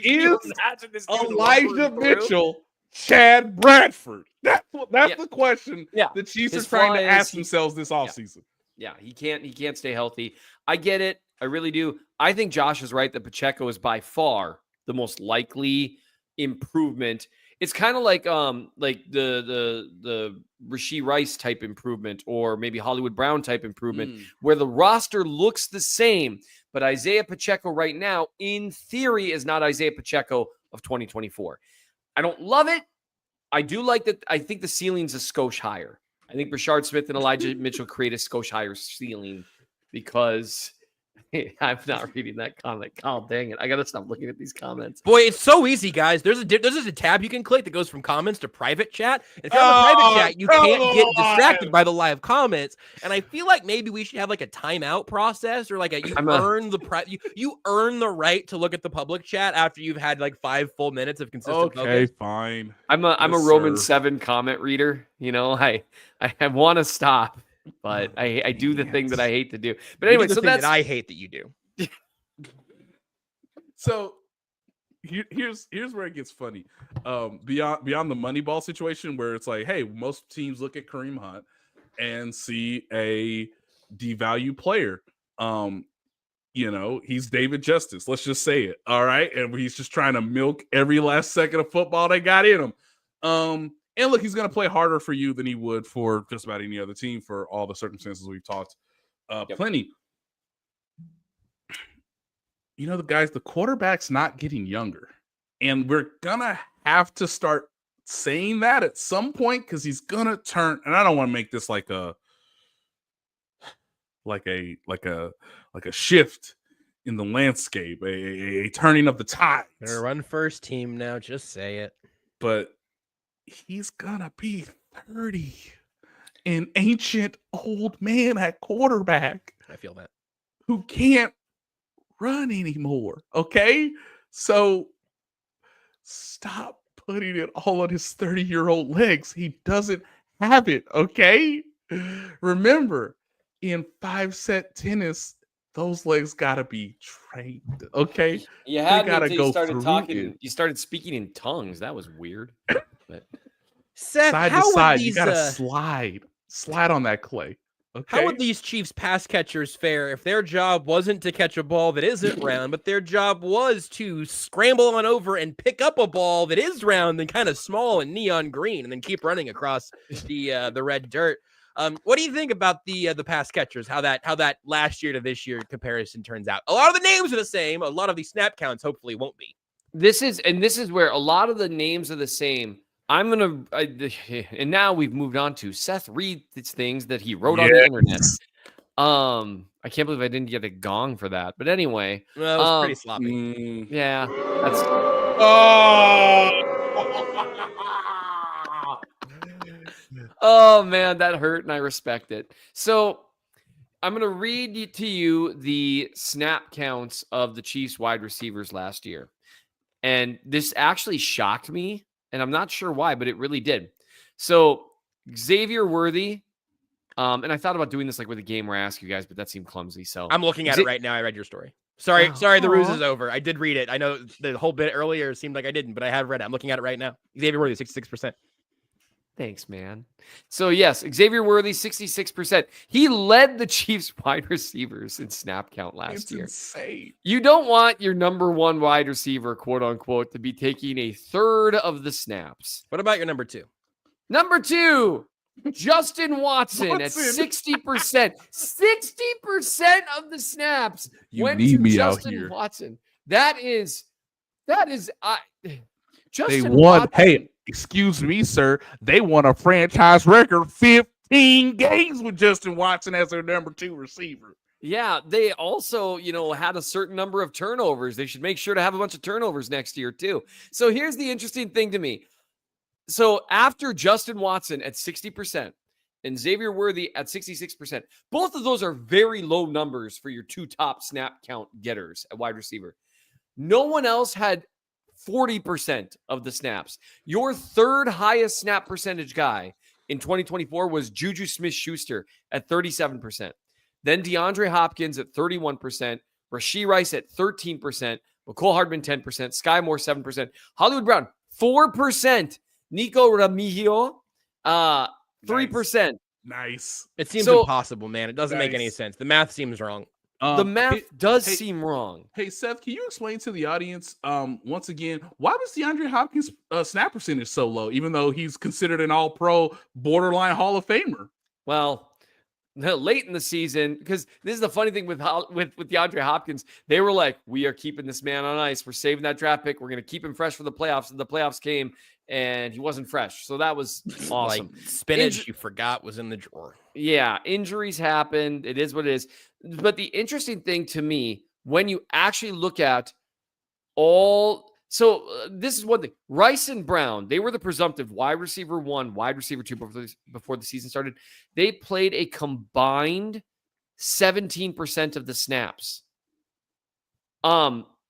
Mitchell, Chad Bradford. That's the question the Chiefs are trying to ask themselves this offseason. Yeah, he can't stay healthy. I get it. I really do. I think Josh is right that Pacheco is by far the most likely improvement. It's kind of like the Rashee Rice type improvement or maybe Hollywood Brown type improvement where the roster looks the same, but Isaiah Pacheco right now in theory is not Isaiah Pacheco of 2024. I don't love it. I do like that. I think the ceiling's a skosh higher. I think Rashard Smith and Elijah Mitchell create a skosh higher ceiling because I'm not reading that comment. Oh, dang it. I got to stop looking at these comments. Boy, it's so easy, guys. There's a tab you can click that goes from comments to private chat. And if you're on the private chat, you can't get distracted by the live comments. And I feel like maybe we should have a timeout process or you earn the right to look at the public chat after you've had 5 full minutes of consistent focus. Fine. I'm a Roman 7 comment reader. I want to stop. But I do the thing that I hate to do. But anyway, so that's that I hate that you do. So here's where it gets funny. Beyond the Moneyball situation, where it's hey, most teams look at Kareem Hunt and see a devalued player. He's David Justice. Let's just say it. All right, and he's just trying to milk every last second of football they got in him. And look, he's going to play harder for you than he would for just about any other team for all the circumstances we've talked plenty. The quarterback's not getting younger. And we're going to have to start saying that at some point because he's going to turn. And I don't want to make this like a shift in the landscape, a turning of the tides. They're run first team now. Just say it. But he's gonna be 30, an ancient old man at quarterback I feel that. who can't run anymore. Okay, so stop putting it all on his 30-year-old legs. He doesn't have it. Okay, remember, in 5-set tennis, those legs gotta be trained. Okay, You They had me gotta until go you started through talking. it. You started speaking in tongues. That was weird. But Seth, side to how would side, you these gotta slide on that clay. Okay, how would these Chiefs pass catchers fare if their job wasn't to catch a ball that isn't round, but their job was to scramble on over and pick up a ball that is round and kind of small and neon green, and then keep running across the red dirt? What do you think about the pass catchers? How that last year to this year comparison turns out? A lot of the names are the same. A lot of these snap counts hopefully won't be. this is where a lot of the names are the same. I'm gonna, and now we've moved on to Seth reads things that he wrote on the internet. I can't believe I didn't get a gong for that. But anyway, Well, it was pretty sloppy. yeah, that's oh man, that hurt, and I respect it. So I'm gonna read to you the snap counts of the Chiefs wide receivers last year, and this actually shocked me, and I'm not sure why, but it really did. So Xavier Worthy. And I thought about doing this like with a game where I ask you guys, but that seemed clumsy. So I'm looking at it right now. I read your story. Sorry, Oh. the ruse is over. I did read it. I know the whole bit earlier seemed like I didn't, but I have read it. I'm looking at it right now. Xavier Worthy, 66%. Thanks, man. So yes, Xavier Worthy, 66%. He led the Chiefs wide receivers in snap count last it's year. insane. You don't want your number one wide receiver, quote unquote, to be taking a third of the snaps. What about your number two? Number two, Justin Watson at 60%. 60% of the snaps You went need to me out Justin here. Watson. That is They Justin won. Watson. Hey, excuse me, sir. They won a franchise record 15 games with Justin Watson as their number 2 receiver. Yeah, they also, had a certain number of turnovers. They should make sure to have a bunch of turnovers next year too. So here's the interesting thing to me. So after Justin Watson at 60% and Xavier Worthy at 66%, both of those are very low numbers for your two top snap count getters at wide receiver. No one else had 40% of the snaps. Your third highest snap percentage guy in 2024 was Juju Smith-Schuster at 37%. Then DeAndre Hopkins at 31%, Rashee Rice at 13%, McCole Hardman 10%, Sky Moore 7%, Hollywood Brown 4%, Nico Remigio 3%. Nice. It seems So- impossible, man. It doesn't make any Nice. sense. The math seems wrong. The math does hey- seem wrong. Hey, Seth, can you explain to the audience once again, why was DeAndre Hopkins' snap percentage so low, even though he's considered an all-pro borderline Hall of Famer? Well, late in the season, because this is the funny thing with DeAndre Hopkins, they were like, we are keeping this man on ice. We're saving that draft pick. We're going to keep him fresh for the playoffs. And the playoffs came, and he wasn't fresh. So that was awesome. Like spinach you forgot was in the drawer. Yeah, injuries happened. It is what it is. But the interesting thing to me, when you actually look at this is one thing. Rice and Brown, they were the presumptive wide receiver 1, wide receiver 2 before the season started. They played a combined 17% of the snaps.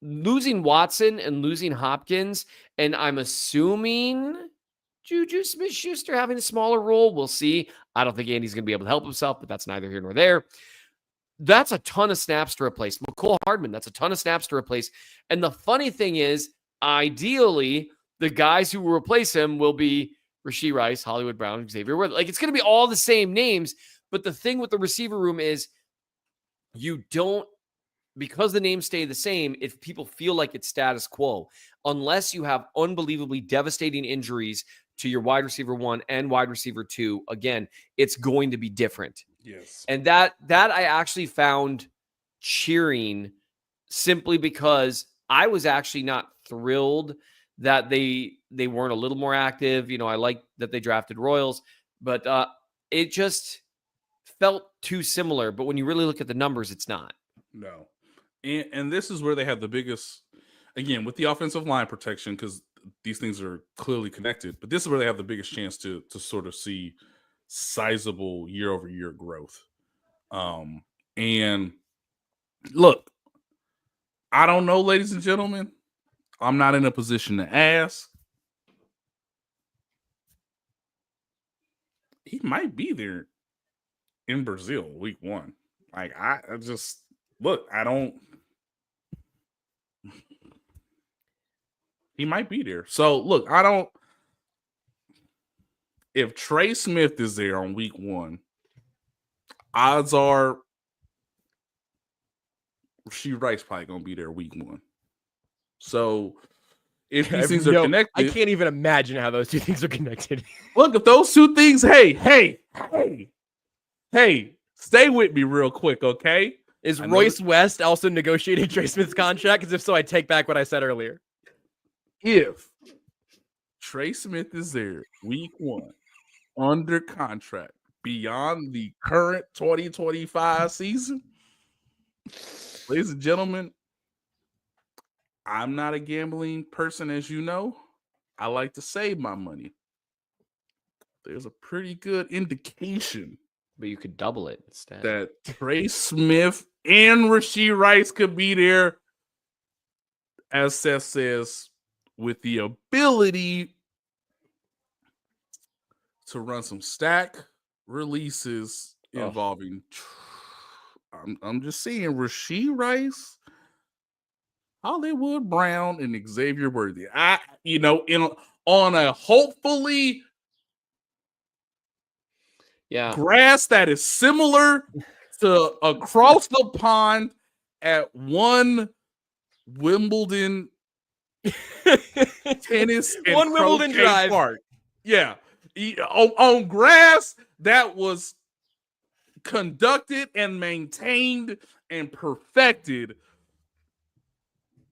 Losing Watson and losing Hopkins, and I'm assuming Juju Smith-Schuster having a smaller role. We'll see. I don't think Andy's going to be able to help himself, but that's neither here nor there. That's a ton of snaps to replace. McCole Hardman, that's a ton of snaps to replace. And the funny thing is, ideally, the guys who will replace him will be Rashee Rice, Hollywood Brown, Xavier Worthy. Like, it's going to be all the same names. But the thing with the receiver room is you don't, because the names stay the same, if people feel like it's status quo, unless you have unbelievably devastating injuries to your wide receiver 1 and wide receiver 2, again, it's going to be different. Yes. And that I actually found cheering, simply because I was actually not thrilled that they weren't a little more active. I like that they drafted Royals, but it just felt too similar. But when you really look at the numbers, it's not. No. And this is where they have the biggest, again, with the offensive line protection, because these things are clearly connected. But this is where they have the biggest chance to sort of see sizable year-over-year growth. And look, I don't know, ladies and gentlemen. I'm not in a position to ask. He might be there in Brazil week 1. Like, I just look, I don't. He might be there. So look, I don't. If Trey Smith is there on week 1, odds are Rasheed Rice probably gonna be there week 1. So if these things are connected, I can't even imagine how those two things are connected. look, if those two things, hey, stay with me real quick, okay? Is Royce West also negotiating Trey Smith's contract? Because if so, I take back what I said earlier. If Trey Smith is there week 1 under contract beyond the current 2025 season, ladies and gentlemen, I'm not a gambling person, as you know. I like to save my money. There's a pretty good indication But you could double it instead. that Trey Smith and Rasheed Rice could be there, as Seth says, with the ability to run some stack releases involving. I'm just saying, Rasheed Rice, Hollywood Brown, and Xavier Worthy. On a hopefully grass that is similar to across the pond at one Wimbledon tennis and One Wimbledon croquet drive. park. Yeah. On grass that was conducted and maintained and perfected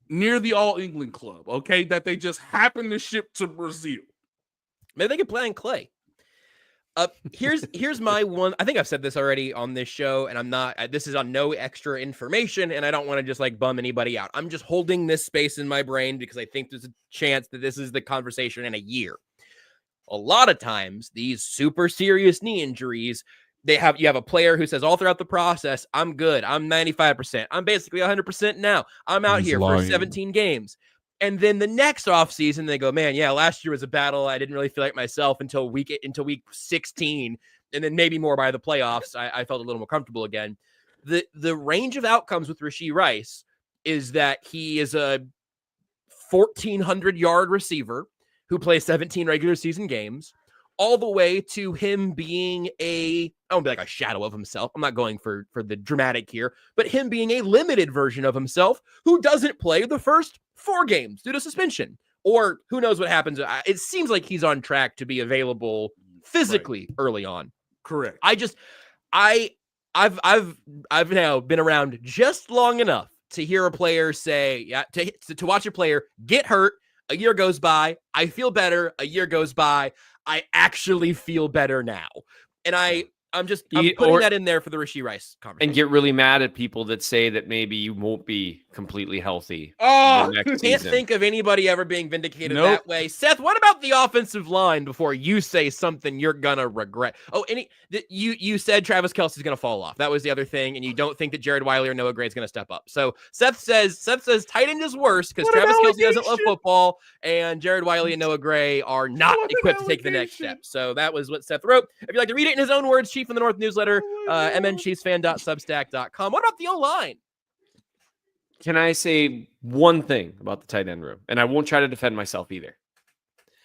near the All England Club, okay? That they just happened to ship to Brazil. Maybe they could play on clay. Here's my one. I think I've said this already on this show, and I'm not. This is on no extra information, and I don't want to just like bum anybody out. I'm just holding this space in my brain because I think there's a chance that this is the conversation in a year. A lot of times, these super serious knee injuries, you have a player who says all throughout the process, "I'm good. I'm 95%. I'm basically 100% now. I'm out here for 17 games." And then the next offseason, they go, man, yeah, last year was a battle. I didn't really feel like myself until week 16. And then maybe more by the playoffs. I felt a little more comfortable again. The range of outcomes with Rasheed Rice is that he is a 1,400-yard receiver who plays 17 regular season games, all the way to him being I won't be like a shadow of himself. I'm not going for the dramatic here, but him being a limited version of himself who doesn't play the first 4 games due to suspension, or who knows what happens. It seems like he's on track to be available physically early on. Correct. I've now been around just long enough to hear a player say, to watch a player get hurt. A year goes by. I feel better. A year goes by. I actually feel better now. And I'm putting that in there for the Rasheed Rice conversation. And get really mad at people that say that maybe you won't be completely healthy. Oh, can't think of anybody ever being vindicated that way. Seth, what about the offensive line before you say something you're gonna regret? Oh, you said Travis Kelce's gonna fall off. That was the other thing, and you don't think that Jared Wiley or Noah Gray's gonna step up. So Seth says tight end is worse because Travis Kelce doesn't love football, and Jared Wiley and Noah Gray are not equipped to take the next step. So that was what Seth wrote. If you'd like to read it in his own words, Chief in the North newsletter, mnchiefsfan.substack.com. What about the O-line? Can I say one thing about the tight end room? And I won't try to defend myself either.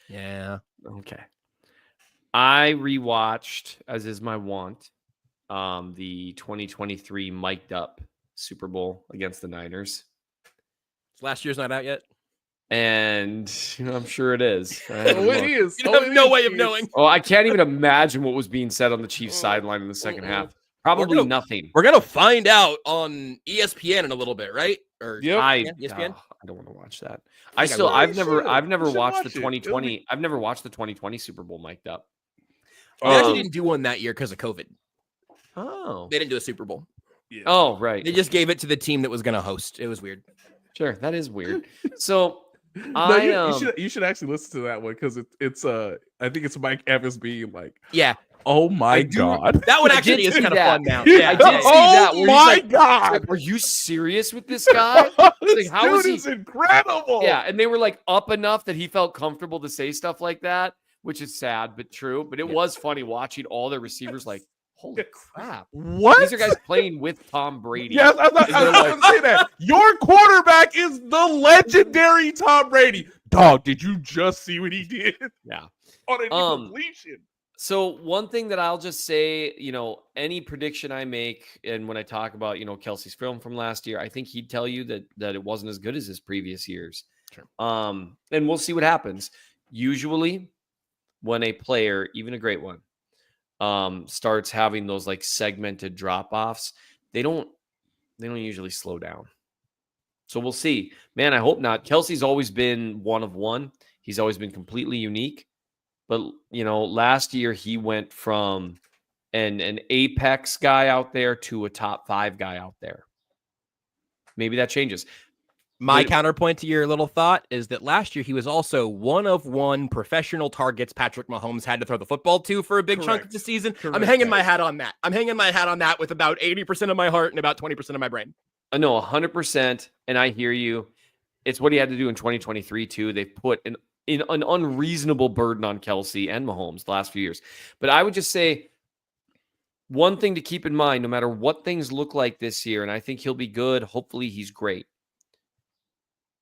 Yeah. Okay. I rewatched, as is my wont, the 2023 mic'd up Super Bowl against the Niners. Last year's not out yet. And I'm sure it is. It is. You have no way of knowing. Oh, I can't even imagine what was being said on the Chiefs sideline in the second half. Probably nothing. We're gonna find out on ESPN in a little bit, right? Or I ESPN. don't want to watch that. I've never watched the 2020. I've never watched the 2020 Super Bowl mic'd up. They actually didn't do one that year because of COVID. Oh, They didn't do a Super Bowl. Yeah. Oh, right. They just gave it to the team that was going to host. It was weird. Sure, that is weird. So No, you should actually listen to that one because it's I think it's Mike Evans being like, Yeah. oh my I do- god. That one I actually did is see kind of that. fun now. Yeah, Yeah. I did see that. Oh Where he's my like, god. Are you serious with this guy? This Like, how dude is he- is incredible. Yeah, and they were like up enough that he felt comfortable to say stuff like that, which is sad but true. But it was funny watching all the receivers like, holy crap. What? These are guys playing with Tom Brady. Yes, I was And they're going to say that. Your quarterback is the legendary Tom Brady. Dog, did you just see what he did Yeah. on an incompletion? So one thing that I'll just say, any prediction I make, and when I talk about, Kelsey's film from last year, I think he'd tell you that it wasn't as good as his previous years. Sure. And we'll see what happens. Usually, when a player, even a great one, starts having those like segmented drop-offs, they don't usually slow down. So we'll see. Man, I hope not. Kelsey's always been one of one. He's always been completely unique. But, last year he went from an apex guy out there to a top 5 guy out there. Maybe that changes. My counterpoint to your little thought is that last year he was also one of one professional targets Patrick Mahomes had to throw the football to for a big chunk of the season. I'm Correct. hanging my hat on that. I'm hanging my hat on that with about 80% of my heart and about 20% of my brain. No, 100%. And I hear you. It's what he had to do in 2023 too. They've put an unreasonable burden on Kelsey and Mahomes the last few years. But I would just say one thing to keep in mind, no matter what things look like this year, and I think he'll be good. Hopefully he's great.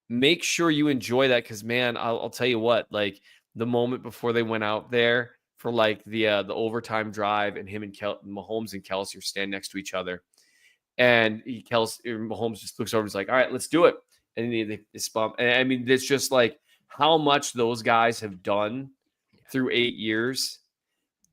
Make sure you enjoy that because, man, I'll tell you what, like the moment before they went out there for like the overtime drive and him and Mahomes and Kelsey are standing next to each other. And Mahomes just looks over and is like, all right, let's do it. And they spump. And I mean, it's just like how much those guys have done through 8 years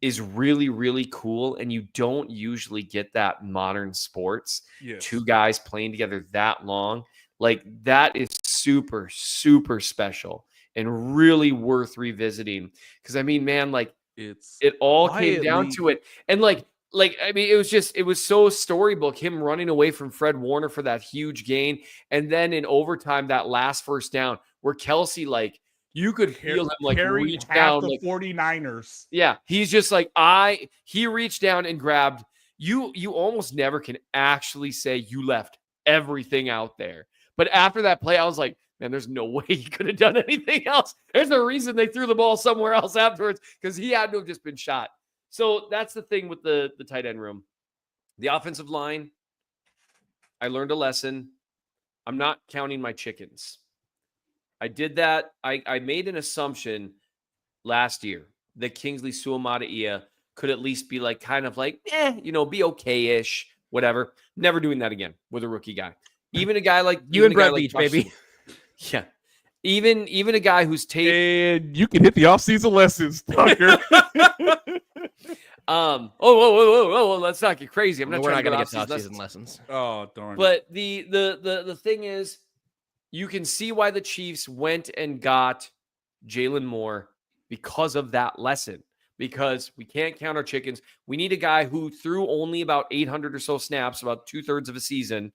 is really, really cool. And you don't usually get that in modern sports. Yes. 2 guys playing together that long. Like that is super, super special and really worth revisiting. Because I mean, man, like it all came down to it. And like I mean, it was so storybook, him running away from Fred Warner for that huge gain. And then in overtime, that last first down where Kelsey, like you could feel him like reach down the like 49ers. Yeah. He's just like, he reached down and grabbed you. You almost never can actually say you left everything out there. But after that play, I was like, man, there's no way he could have done anything else. There's a reason they threw the ball somewhere else afterwards because he had to have just been shot. So that's the thing with the tight end room. The offensive line, I learned a lesson. I'm not counting my chickens. I did that. I made an assumption last year that Kingsley Suamataia could at least be like kind of like, be okay-ish, whatever. Never doing that again with a rookie guy. Even a guy like you and Brett Beach, baby. Yeah. Even a guy who's And you can hit the offseason lessons, Tucker. Whoa, let's not get crazy. I'm not We're trying not to going get to get off-season off-season lessons. Oh, darn. But the thing is, you can see why the Chiefs went and got Jalen Moore because of that lesson. Because we can't count our chickens. We need a guy who, through only about 800 or so snaps, about 2/3 of a season,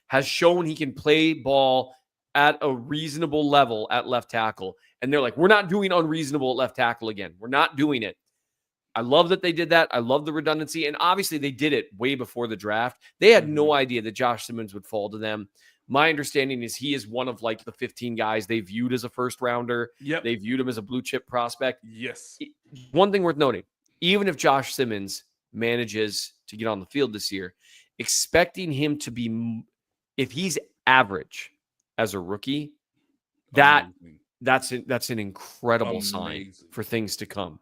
has shown he can play ball at a reasonable level at left tackle. And they're like, we're not doing unreasonable at left tackle again. We're not doing it. I love that they did that. I love the redundancy. And obviously they did it way before the draft. They had no idea that Josh Simmons would fall to them. My understanding is he is one of like the 15 guys they viewed as a first rounder. Yep. They viewed him as a blue chip prospect. Yes. One thing worth noting, even if Josh Simmons manages to get on the field this year, expecting him to be, if he's average as a rookie, that's an incredible sign for things to come.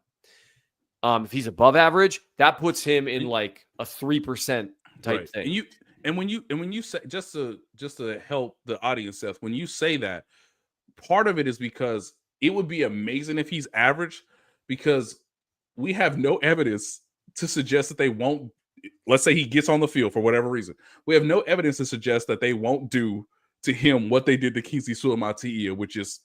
If he's above average, that puts him in like a 3% type thing. And when you say, just to help the audience, Seth, when you say that, part of it is because it would be amazing if he's average, because we have no evidence to suggest that they won't. Let's say he gets on the field for whatever reason. We have no evidence to suggest that they won't do to him what they did to Kingsley Suamataia, which is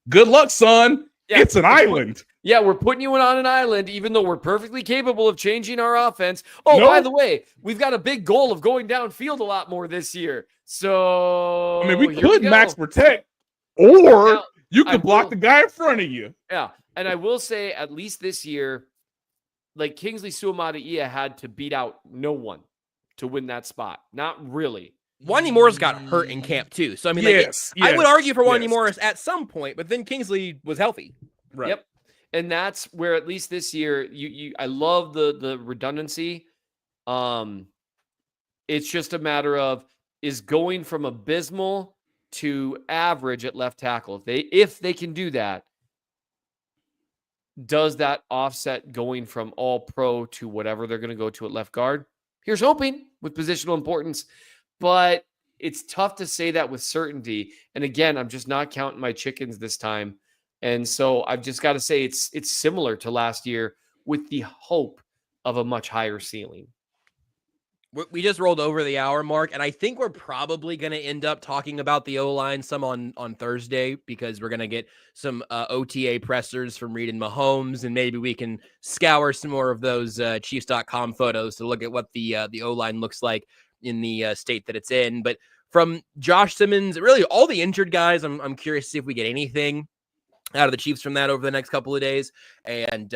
good luck, son. Yeah. It's an island. Yeah, we're putting you on an island, even though we're perfectly capable of changing our offense. Oh, No. by the way, we've got a big goal of going downfield a lot more this year. So I mean, we here could go. max protect, or Now, you I could block will- the guy in front of you. Yeah, and I will say, at least this year, like Kingsley Suamataia had to beat out no one to win that spot. Not really. Wanya Morris got hurt in camp too. So I mean, Yes, I would argue for Wanya yes. Morris at some point, but then Kingsley was healthy. Right. Yep. And that's where, at least this year, I love the redundancy. It's just a matter of is going from abysmal to average at left tackle. If they can do that, does that offset going from all pro to whatever they're going to go to at left guard? Here's hoping with positional importance, but it's tough to say that with certainty. And again, I'm just not counting my chickens this time. And so I've just got to say it's similar to last year with the hope of a much higher ceiling. We just rolled over the hour mark, and I think we're probably going to end up talking about the O-line some on Thursday, because we're going to get some OTA pressers from Reed and Mahomes, and maybe we can scour some more of those Chiefs.com photos to look at what the O-line looks like in the state that it's in. But from Josh Simmons, really all the injured guys, I'm curious to see if we get anything out of the Chiefs from that over the next couple of days, and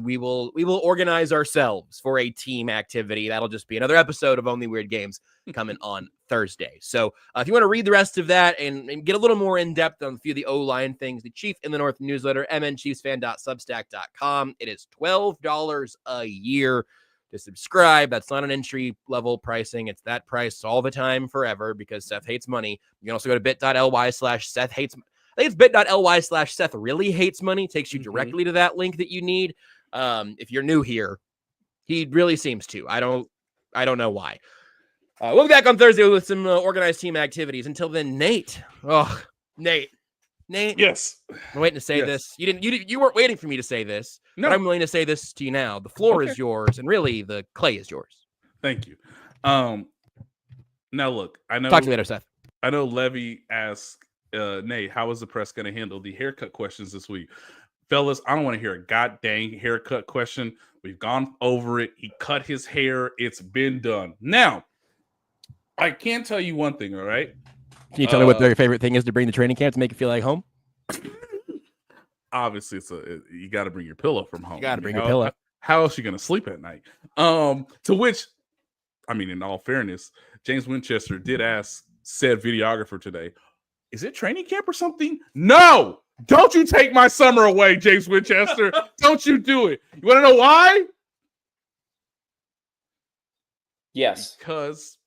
we will organize ourselves for a team activity. That'll just be another episode of Only Weird Games coming on Thursday. So if you want to read the rest of that and get a little more in depth on a few of the O-line things, the Chief in the North newsletter, mnchiefsfan.substack.com. It is $12 a year to subscribe. That's not an entry level pricing. It's that price all the time, forever, because Seth hates money. You can also go to bit.ly/Seth hates. I think it's bit.ly/Seth really hates money. Takes you directly to that link that you need. If you're new here, he really seems to. I don't know why. We'll be back on Thursday with some organized team activities. Until then, Nate. Oh, Nate. Yes. I'm waiting to say this. You weren't waiting for me to say this. No. But I'm willing to say this to you now. The floor is yours, and really the clay is yours. Thank you. Now look, I know. Talk to you later, Seth. I know Levy asked Nate, how is the press going to handle the haircut questions this week? Fellas, I don't want to hear a goddamn haircut question. We've gone over it. He cut his hair. It's been done. Now, I can tell you one thing, all right? Can you tell me what their favorite thing is to bring to training camp to make it feel like home? Obviously, you got to bring your pillow from home. You got to bring your pillow. How else are you going to sleep at night? To which, I mean, in all fairness, James Winchester did ask said videographer today, is it training camp or something? No! Don't you take my summer away, James Winchester. Don't you do it. You want to know why? Yes. Because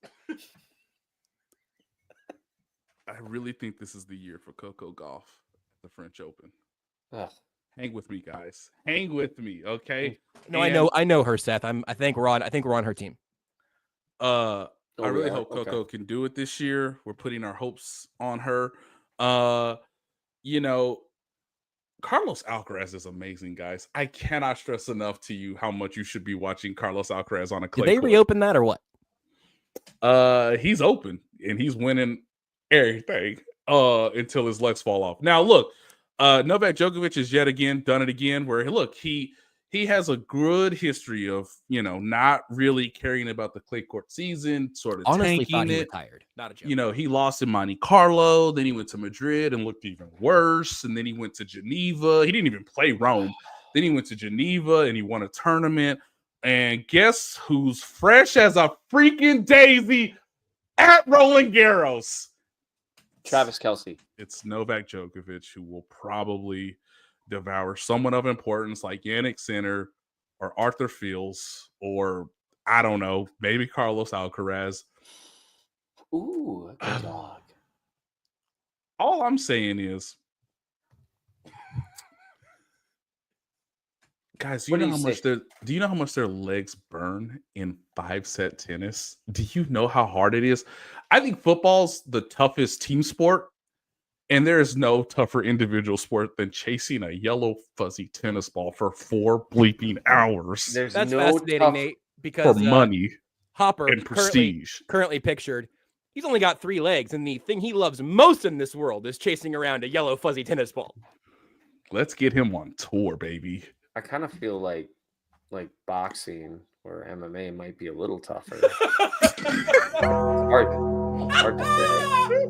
I really think this is the year for Coco Gauff at the French Open. Ugh. Hang with me, guys. Hang with me, okay? No, I know her, Seth. I think we're on her team. I really hope Coco can do it this year. We're putting our hopes on her. Carlos Alcaraz is amazing, guys. I cannot stress enough to you how much you should be watching Carlos Alcaraz on a clay Did they court. reopen that or what? He's open and he's winning everything until his legs fall off. Now, look, Novak Djokovic is yet again done it again. Where he has a good history of not really caring about the clay court season, sort of Honestly, tanking thought he it. retired. Not a joke. He lost in Monte Carlo, then he went to Madrid and looked even worse, and then he went to Geneva. He didn't even play Rome. Then he went to Geneva and he won a tournament. And guess who's fresh as a freaking daisy at Roland Garros? Travis Kelce. It's Novak Djokovic, who will probably devour someone of importance like Yannick Sinner or Arthur Fields or, I don't know, maybe Carlos Alcaraz. Ooh, a good dog. All I'm saying is, guys, do you know how much their legs burn in 5-set tennis? Do you know how hard it is? I think football's the toughest team sport, and there is no tougher individual sport than chasing a yellow fuzzy tennis ball for 4 bleeping hours That's That's fascinating, Nate, because for money Hopper and prestige. currently pictured. He's only got 3 legs, and the thing he loves most in this world is chasing around a yellow fuzzy tennis ball. Let's get him on tour, baby. I kind of feel like boxing or MMA might be a little tougher. Hard to say.